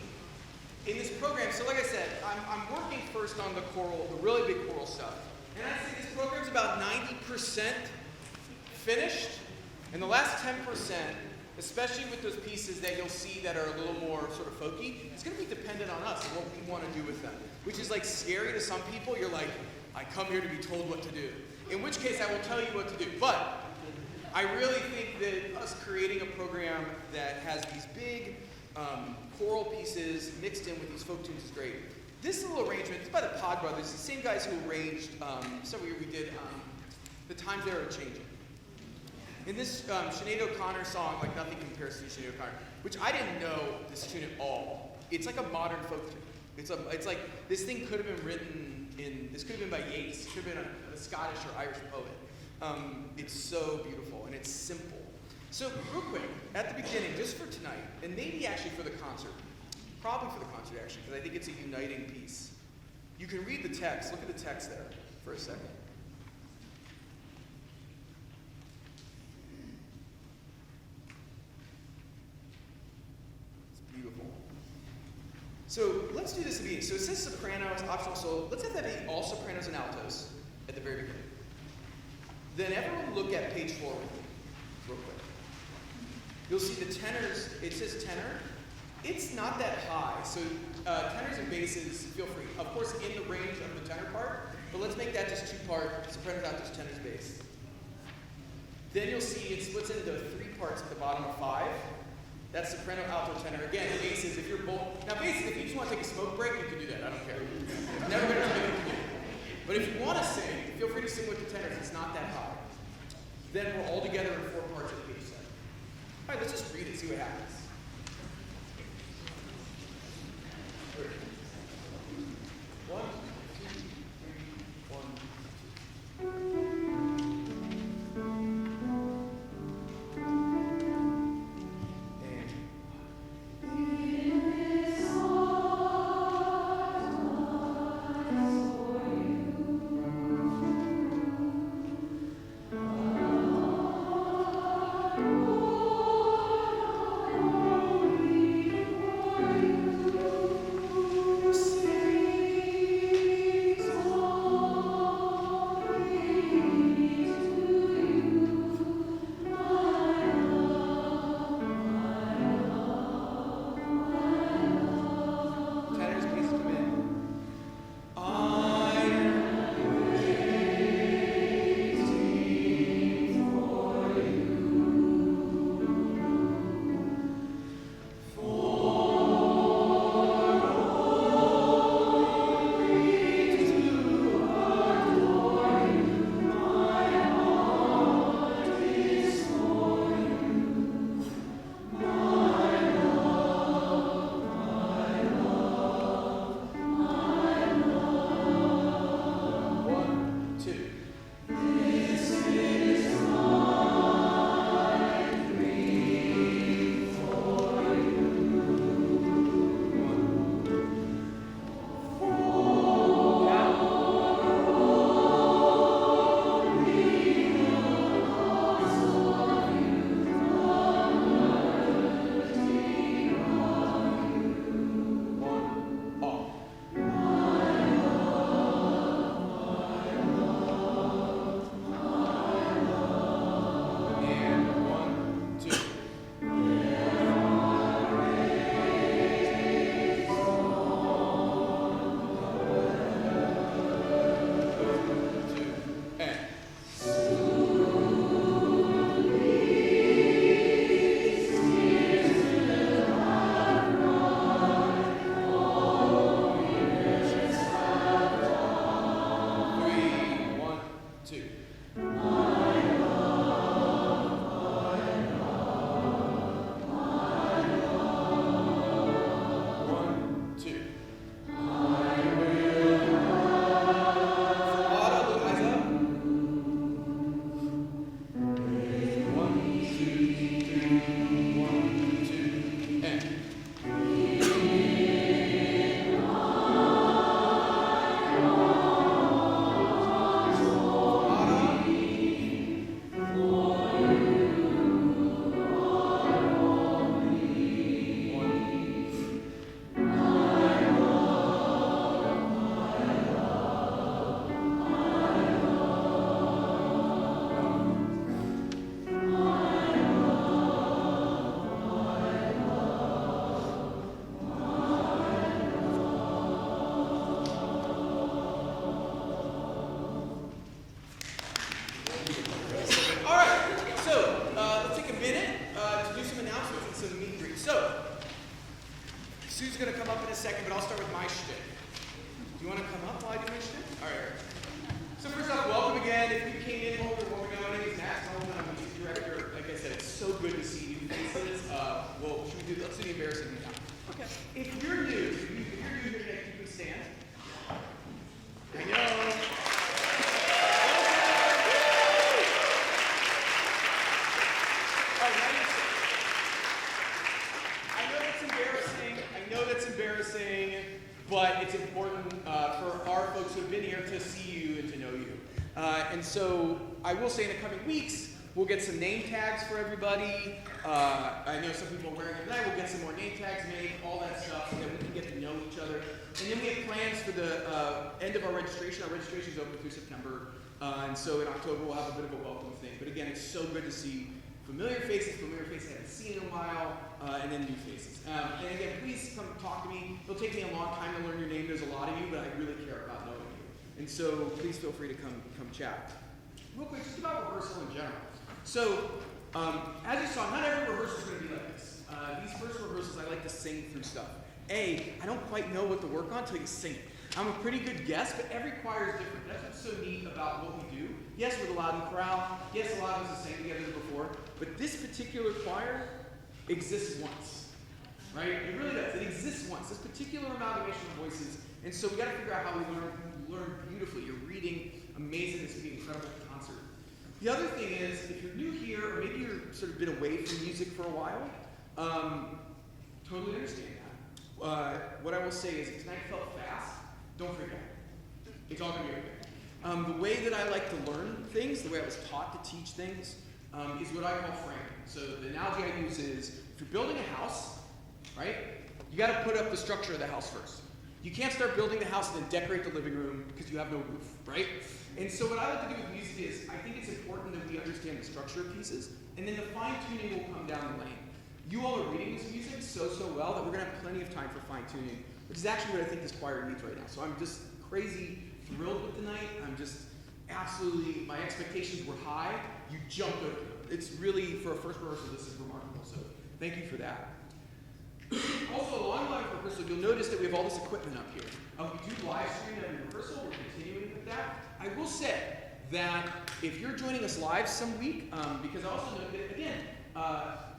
Speaker 1: in this program, so like I said, I'm working first on the choral, the really big choral stuff. And I'd say this program's about 90% finished. And the last 10%, especially with those pieces that you'll see that are a little more sort of folky, it's going to be dependent on us and what we want to do with them. Which is like scary to some people. You're like, I come here to be told what to do. In which case, I will tell you what to do. But I really think that us creating a program that has these big choral pieces mixed in with these folk tunes is great. This little arrangement is by the Pod Brothers, the same guys who arranged several years we did The Times They Are Changing. In this Sinead O'Connor song, like nothing compares to Sinead O'Connor, which I didn't know this tune at all. It's like a modern folk tune. It's like this thing could have been written this could have been by Yeats, it could have been a Scottish or Irish poet. It's so beautiful and it's simple. So real quick, at the beginning, just for tonight, and maybe actually for the concert, probably for the concert actually, because I think it's a uniting piece. You can read the text, look at the text there for a second. It's beautiful. So let's do this at the beginning. So it says sopranos, optional solo. Let's have that be all sopranos and altos at the very beginning. Then everyone look at page 4 with me, real quick. You'll see the tenors, it says tenor. It's not that high, so tenors and basses, feel free. Of course, in the range of the tenor part, but let's make that just 2-part, sopranos, altos, tenors, bass. Then you'll see it splits into 3 parts at the bottom of 5. That's soprano, alto, tenor. Again, basses, if you're both, now basses, if you just want to take a smoke break, you can do that, I don't care. Never going to tell you what to do. But if you want to sing, feel free to sing with the tenors, it's not that high. Then we're all together in 4 parts of page 7. All right, let's just read it, see what happens. 1, 2, 3, 1, 2.
Speaker 3: Oh
Speaker 1: are going to come up in a second, but I'll start with my shtick. Do you want to come up while I do my shtick? All right. So first off, welcome again. If you came in over, what we know, my name is Matt Coleman. I'm the music director. Like I said, it's so good to see you faces. Well, let's do the embarrassing thing now. Okay. If you're new here today, you can stand. I know. I know that's embarrassing, but it's important for our folks who have been here to see you and to know you. And so I will say in the coming weeks, we'll get some name tags for everybody. I know some people are wearing them tonight. We'll get some more name tags made, all that stuff, so that we can get to know each other. And then we have plans for the end of our registration. Our registration is open through September. And so in October, we'll have a bit of a welcome thing. But again, it's so good to see familiar faces I haven't seen in a while, and then new faces. And again, please come talk to me. It'll take me a long time to learn your name. There's a lot of you, but I really care about knowing you. And so please feel free to come chat. Real quick, just about rehearsal in general. So, as you saw, not every rehearsal is going to be like this. These first rehearsals, I like to sing through stuff. I don't quite know what to work on until you sing it. I'm a pretty good guest, but every choir is different. That's what's so neat about what we do. Yes, we're the Loudoun Chorale. Yes, a lot of us have sang together before. But this particular choir exists once. Right? It really does. It exists once. This particular amalgamation of voices. And so we got to figure out how we learn beautifully. You're reading amazing. It's going to be an incredible concert. The other thing is, if you're new here, or maybe you're sort of been away from music for a while, totally understand that. What I will say is, if tonight felt fast, don't freak out. It's all going to be okay. The way that I like to learn things, the way I was taught to teach things, is what I call framing. So the analogy I use is, if you're building a house, right, you got to put up the structure of the house first. You can't start building the house and then decorate the living room because you have no roof, right? And so what I like to do with music is, I think it's important that we understand the structure of pieces, and then the fine-tuning will come down the lane. You all are reading this music so well that we're going to have plenty of time for fine-tuning, which is actually what I think this choir needs right now. So I'm just crazy thrilled with tonight. I'm just absolutely, my expectations were high. You jumped over them. It's really, for a first rehearsal, this is remarkable. So thank you for that. Also, along the line of rehearsal, you'll notice that we have all this equipment up here. We do live stream every rehearsal. We're continuing with that. I will say that if you're joining us live some week, because I also know that, again,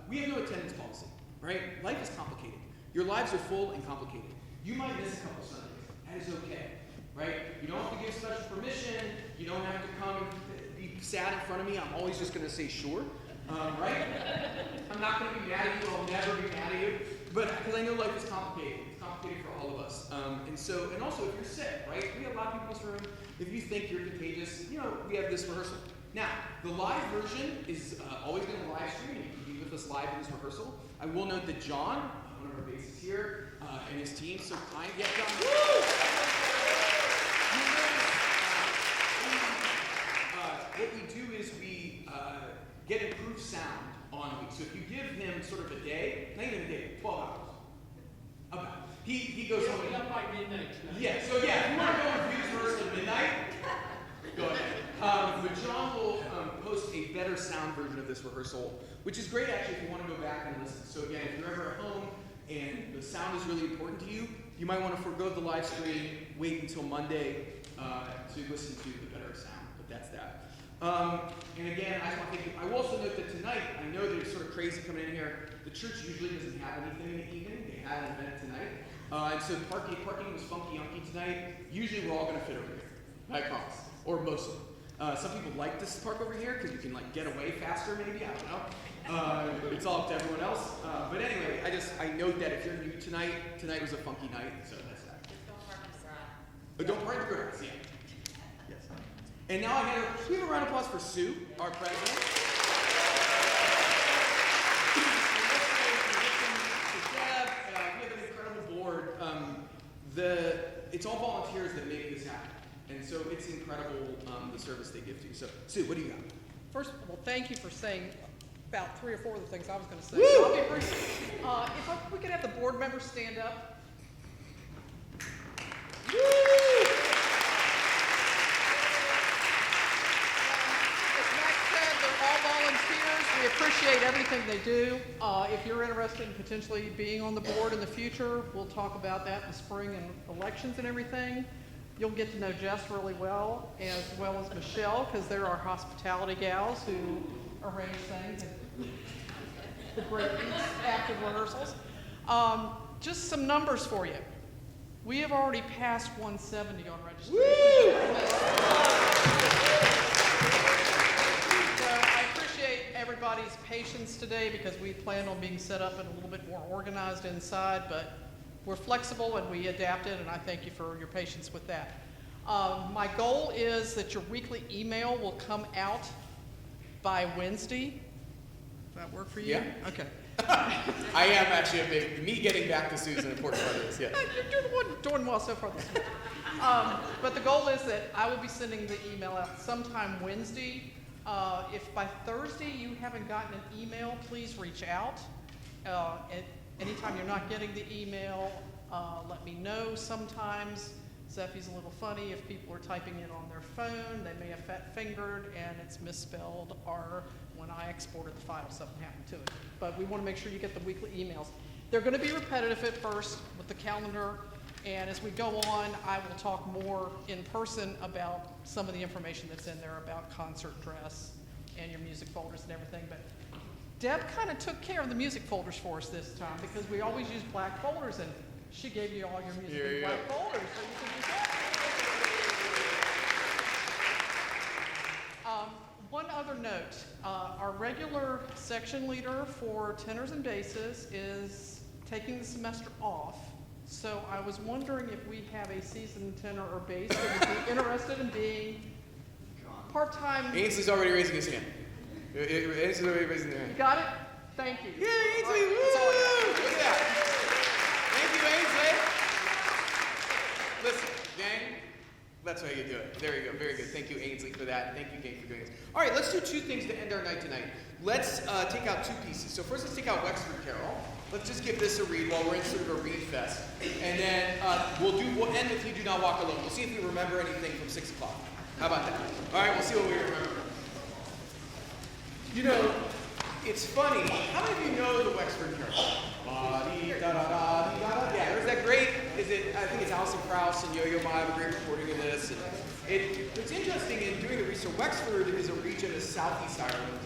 Speaker 1: we have no attendance policy, right? Life is complicated. Your lives are full and complicated. You might miss a couple Sundays. That is okay, right? You don't have to give special permission. You don't have to come and be sad in front of me. I'm always just going to say sure, right? I'm not going to be mad at you. I'll never be mad at you. But because I know life is complicated. It's complicated for all of us. And also if you're sick, right? We have a lot of people in this room. If you think you're contagious, we have this rehearsal. Now, the live version is always going to live stream. You can be with us live in this rehearsal. I will note that John, one of our bassists here, and his team, so kind. Yeah, John. Woo! What we do is we get improved sound on a week. So if you give him sort of a day, not even a day, 12 hours. About. He goes home.
Speaker 3: He'll be up by midnight tonight.
Speaker 1: Yeah, so yeah, if you want to go and view this rehearsal at midnight, go ahead. But John will post a better sound version of this rehearsal, which is great actually if you want to go back and listen. So again, if you're ever at home and the sound is really important to you, you might want to forego the live stream, wait until Monday to listen to the better sound, but that's that. And again, I just want to thank you. I will also note that tonight, I know that it's sort of crazy coming in here. The church usually doesn't have anything in the evening. They had an event tonight. And so parking was funky-unky tonight. Usually we're all going to fit over here. I promise. Or most of them. Some people like to park over here because you can get away faster maybe. I don't know. It's all up to everyone else. But anyway, I note that if you're new tonight was a funky night. So that's that.
Speaker 2: Just don't park in the garage.
Speaker 1: But don't park in the garage, yeah. And now we have a round of applause for Sue, our president. We have an incredible board. It's all volunteers that make this happen. And so it's incredible the service they give to you. So, Sue, what do you got?
Speaker 3: First of all, thank you for saying about 3 or 4 of the things I was going to say.
Speaker 1: Woo!
Speaker 3: I'll be brief. If we could have the board members stand up.
Speaker 1: Woo!
Speaker 3: As Max said, they're all volunteers. We appreciate everything they do. If you're interested in potentially being on the board in the future, we'll talk about that in the spring and elections and everything. You'll get to know Jess really well as Michelle, because they're our hospitality gals who arrange things and the break after rehearsals. Just some numbers for you. We have already passed 170 on registration. So I appreciate everybody's patience today because we plan on being set up and a little bit more organized inside, but we're flexible and we adapted, and I thank you for your patience with that. My goal is that your weekly email will come out by Wednesday. Does that work for you?
Speaker 1: Yeah.
Speaker 3: Okay.
Speaker 1: I am actually me getting back to Sue is an important part of this, yeah.
Speaker 3: You're doing well so far this week. But the goal is that I will be sending the email out sometime Wednesday. If by Thursday you haven't gotten an email, please reach out. Anytime you're not getting the email, let me know. Sometimes Zeffy's a little funny. If people are typing it on their phone, they may have fat-fingered and it's misspelled, or when I exported the file, something happened to it. But we want to make sure you get the weekly emails. They're going to be repetitive at first with the calendar, and as we go on, I will talk more in person about some of the information that's in there about concert dress and your music folders and everything. But Deb kind of took care of the music folders for us this time because we always use black folders, and she gave you all your music in black folders, so you can use that. One other note, our regular section leader for tenors and basses is taking the semester off, so I was wondering if we have a seasoned tenor or bass that would be interested in being part-time.
Speaker 1: Ainsley's already raising his hand. Ainsley's already raising their hand.
Speaker 3: You got it? Thank you.
Speaker 1: Yeah, Ainsley,
Speaker 3: All right,
Speaker 1: woo!
Speaker 3: that's all I got.
Speaker 1: Look at that. Thank you, Ainsley. Listen, gang, that's how you do it. There you go, very good. Thank you, Ainsley, for that. Thank you, gang, for doing this. All right, let's do two things to end our night tonight. Let's take out two pieces. So first, let's take out Wexford Carol. Let's just give this a read while we're in sort of a read fest. And then we'll end with You Do Not Walk Alone. We'll see if we remember anything from 6 o'clock. How about that? All right, we'll see what we remember. You know, it's funny. How many of you know the Wexford Carol? Yeah, there's that great, I think it's Alison Krauss and Yo-Yo Ma have a great recording of this. And it's interesting in doing the research. So Wexford is a region of southeast Ireland.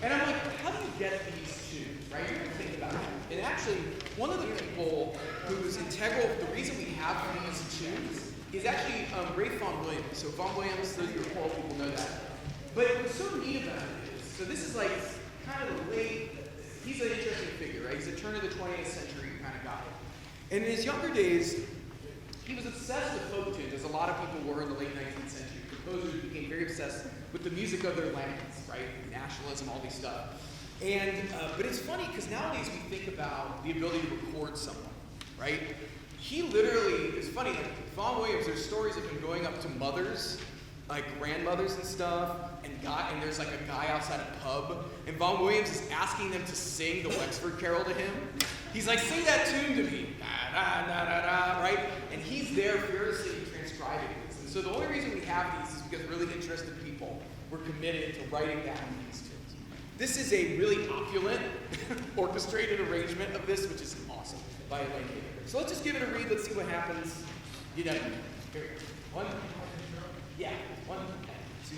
Speaker 1: And I'm like, how do you get these tunes, right? You're going to think about it. And actually, one of the people who's integral, the reason we have these tunes is actually Ray Vaughan Williams. So Vaughan Williams, those of your choral people know that. But what's so neat about it is, so this is like kind of the late, he's an interesting figure, right? He's a turn of the 20th century kind of guy. And in his younger days, he was obsessed with folk tunes, as a lot of people were in the late 19th century. Composers became very obsessed with the music of their lands, right? Nationalism, all these stuff. And, but it's funny, because nowadays we think about the ability to record someone, right? He literally, it's funny, like Vaughan Williams, there's stories of him going up to mothers, like grandmothers and stuff, and there's like a guy outside a pub, and Vaughan Williams is asking them to sing the Wexford Carol to him. He's like, sing that tune to me, right? And he's there fearlessly transcribing this. And so the only reason we have these is because really interested people were committed to writing down these tunes. This is a really opulent, orchestrated arrangement of this, which is awesome, by Elaine Kagan. So let's just give it a read, let's see what happens. You know, here we go. 1, yeah, 1, 2,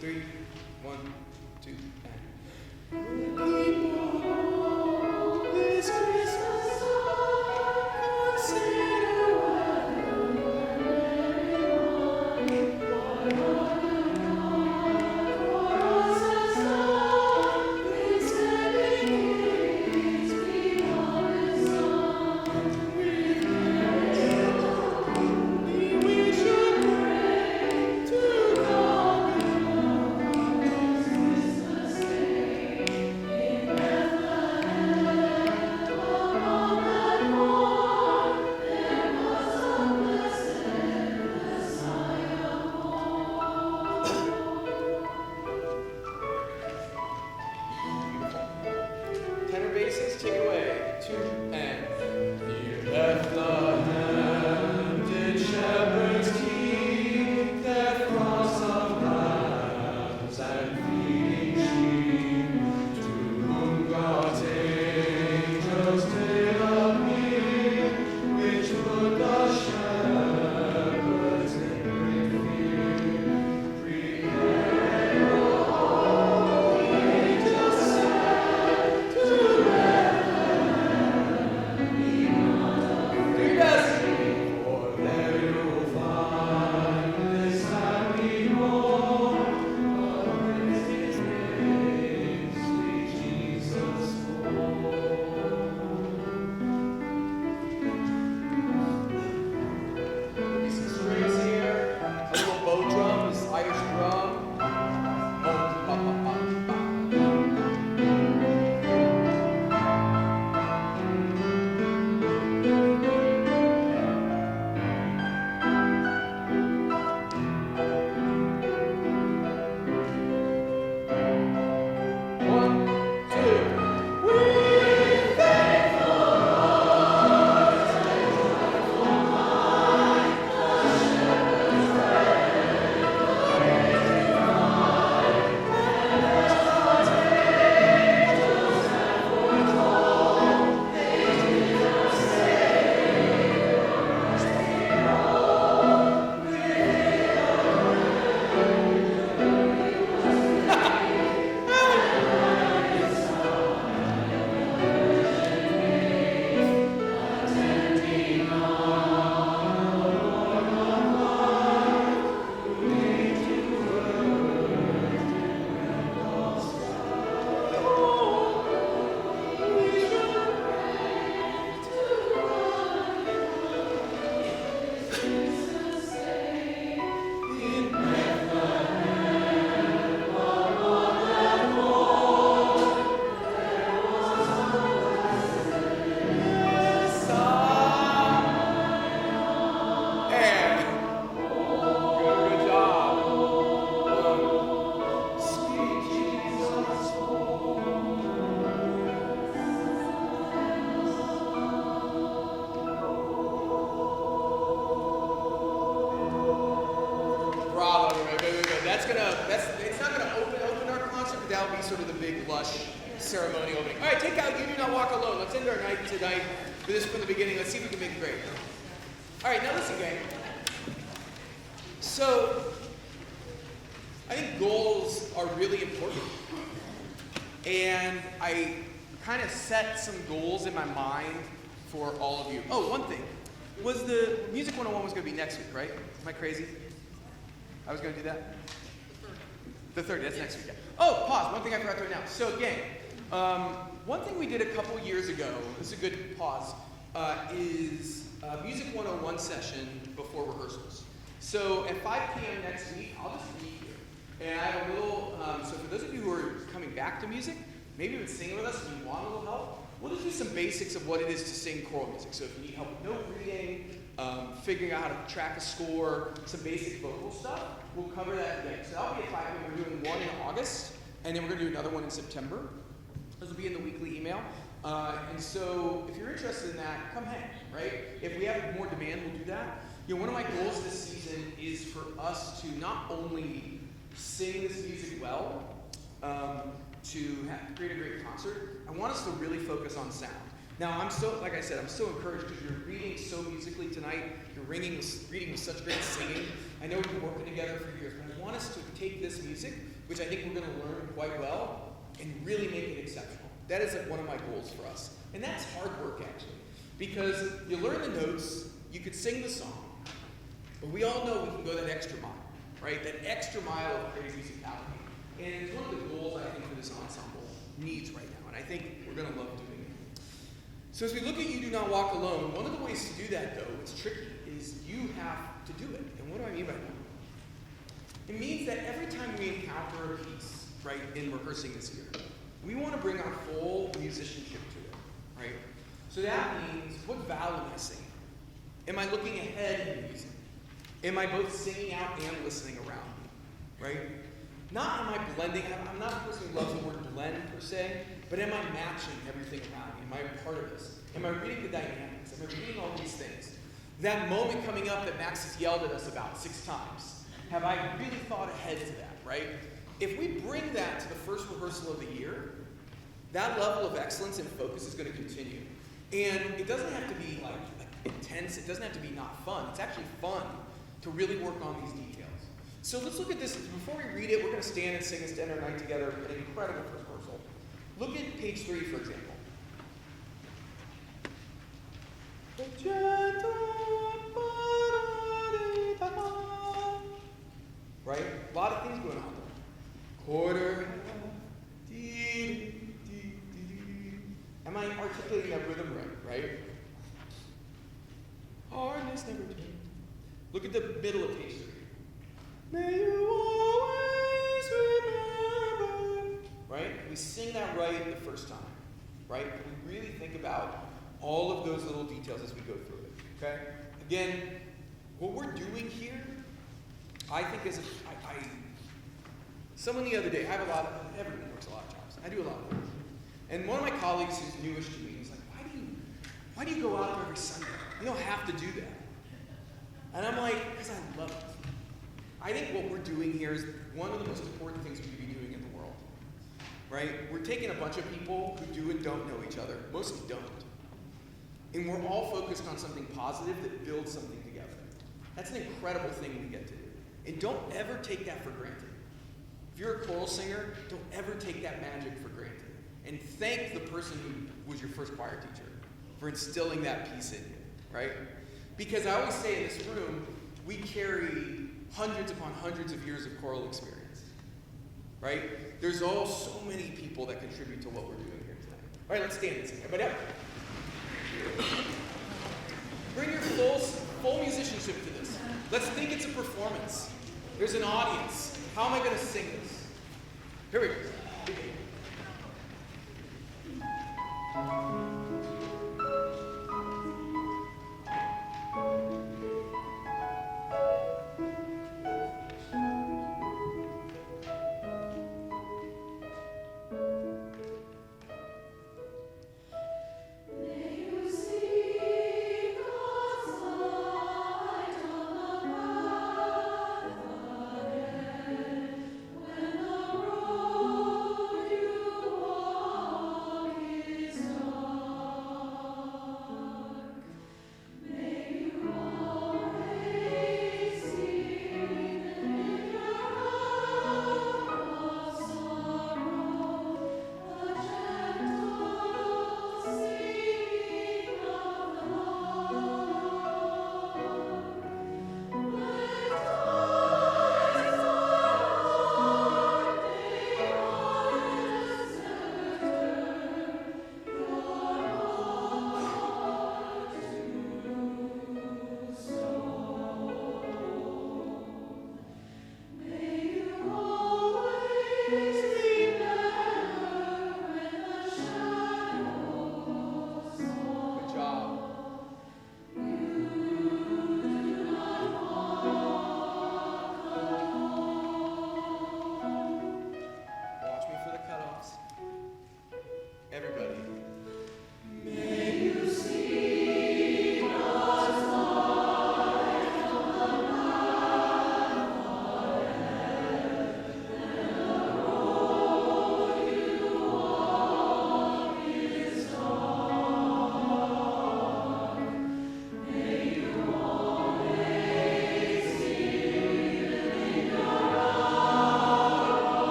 Speaker 1: 3.
Speaker 4: This Christmas
Speaker 1: sort of the big, lush ceremony opening. All right, take out You Do Not Walk Alone. Let's end our night tonight with this from the beginning. Let's see if we can make it great. All right, now listen, gang. So, I think goals are really important. And I kind of set some goals in my mind for all of you. Oh, one thing. Was the Music 101 was going to be next week, right? Am I crazy? I was going to do that? The 30th, that's next week. Yeah. Oh, pause. One thing I forgot to announce. So, gang, one thing we did a couple years ago, this is a good pause, is a Music 101 session before rehearsals. So, at 5 p.m. next week, I'll just be here. And I have a little, so for those of you who are coming back to music, maybe you've been singing with us and you want a little help, we'll just do some basics of what it is to sing choral music. So if you need help with note reading, figuring out how to track a score, some basic vocal stuff, we'll cover that today. So that'll be at 5 p.m. We're doing one in August, and then we're going to do another one in September. Those will be in the weekly email. And so if you're interested in that, come hang, right? If we have more demand, we'll do that. You know, one of my goals this season is for us to not only sing this music well, create a great concert, I want us to really focus on sound. Now, I'm so encouraged because you're reading so musically tonight. You're reading with such great singing. I know we've been working together for years, but I want us to take this music, which I think we're going to learn quite well, and really make it exceptional. That is one of my goals for us. And that's hard work, actually, because you learn the notes, you could sing the song, but we all know we can go that extra mile, right? That extra mile of creative musicality. And it's one of the goals, I think, for this ensemble needs right now, and I think we're going to love doing it. So as we look at You Do Not Walk Alone, one of the ways to do that, though, it's tricky, is you have to do it. And what do I mean by that? It means that every time we encounter a piece, right, in rehearsing this year, we want to bring our full musicianship to it, right? So that means, what vowel am I singing? Am I looking ahead in the music? Am I both singing out and listening around me, right? Not am I blending, I'm not a person who loves the word blend per se, but am I matching everything around me? Am I a part of this? Am I reading the dynamics? Am I reading all these things? That moment coming up that Max has yelled at us about 6 times, have I really thought ahead to that, right? If we bring that to the first rehearsal of the year, that level of excellence and focus is going to continue. And it doesn't have to be like intense, it doesn't have to be not fun. It's actually fun to really work on these details. So let's look at this. Before we read it, we're going to stand and sing this to end our night together. An incredible first rehearsal. Look at page 3, for example. Right? A lot of things going on there. Quarter. Am I articulating that rhythm right? Hardness never changes. Look at the middle of page 3. May you always remember. Right? We sing that right the first time. Right? We really think about all of those little details as we go through it. Okay? Again, what we're doing here, I think is someone the other day, everyone works a lot of jobs. I do a lot of things. And one of my colleagues who's newish to me was like, why do you go out there every Sunday? You don't have to do that. And I'm like, because I love it. I think what we're doing here is one of the most important things we could be doing in the world. Right? We're taking a bunch of people who do and don't know each other. Mostly don't. And we're all focused on something positive that builds something together. That's an incredible thing we get to do. And don't ever take that for granted. If you're a choral singer, don't ever take that magic for granted. And thank the person who was your first choir teacher for instilling that piece in you, right? Because I always say in this room, we carry hundreds upon hundreds of years of choral experience, right? There's all so many people that contribute to what we're doing here tonight. All right, let's stand and sing. Everybody up. Bring your full musicianship to this. Let's think it's a performance. There's an audience. How am I going to sing this? Here we go.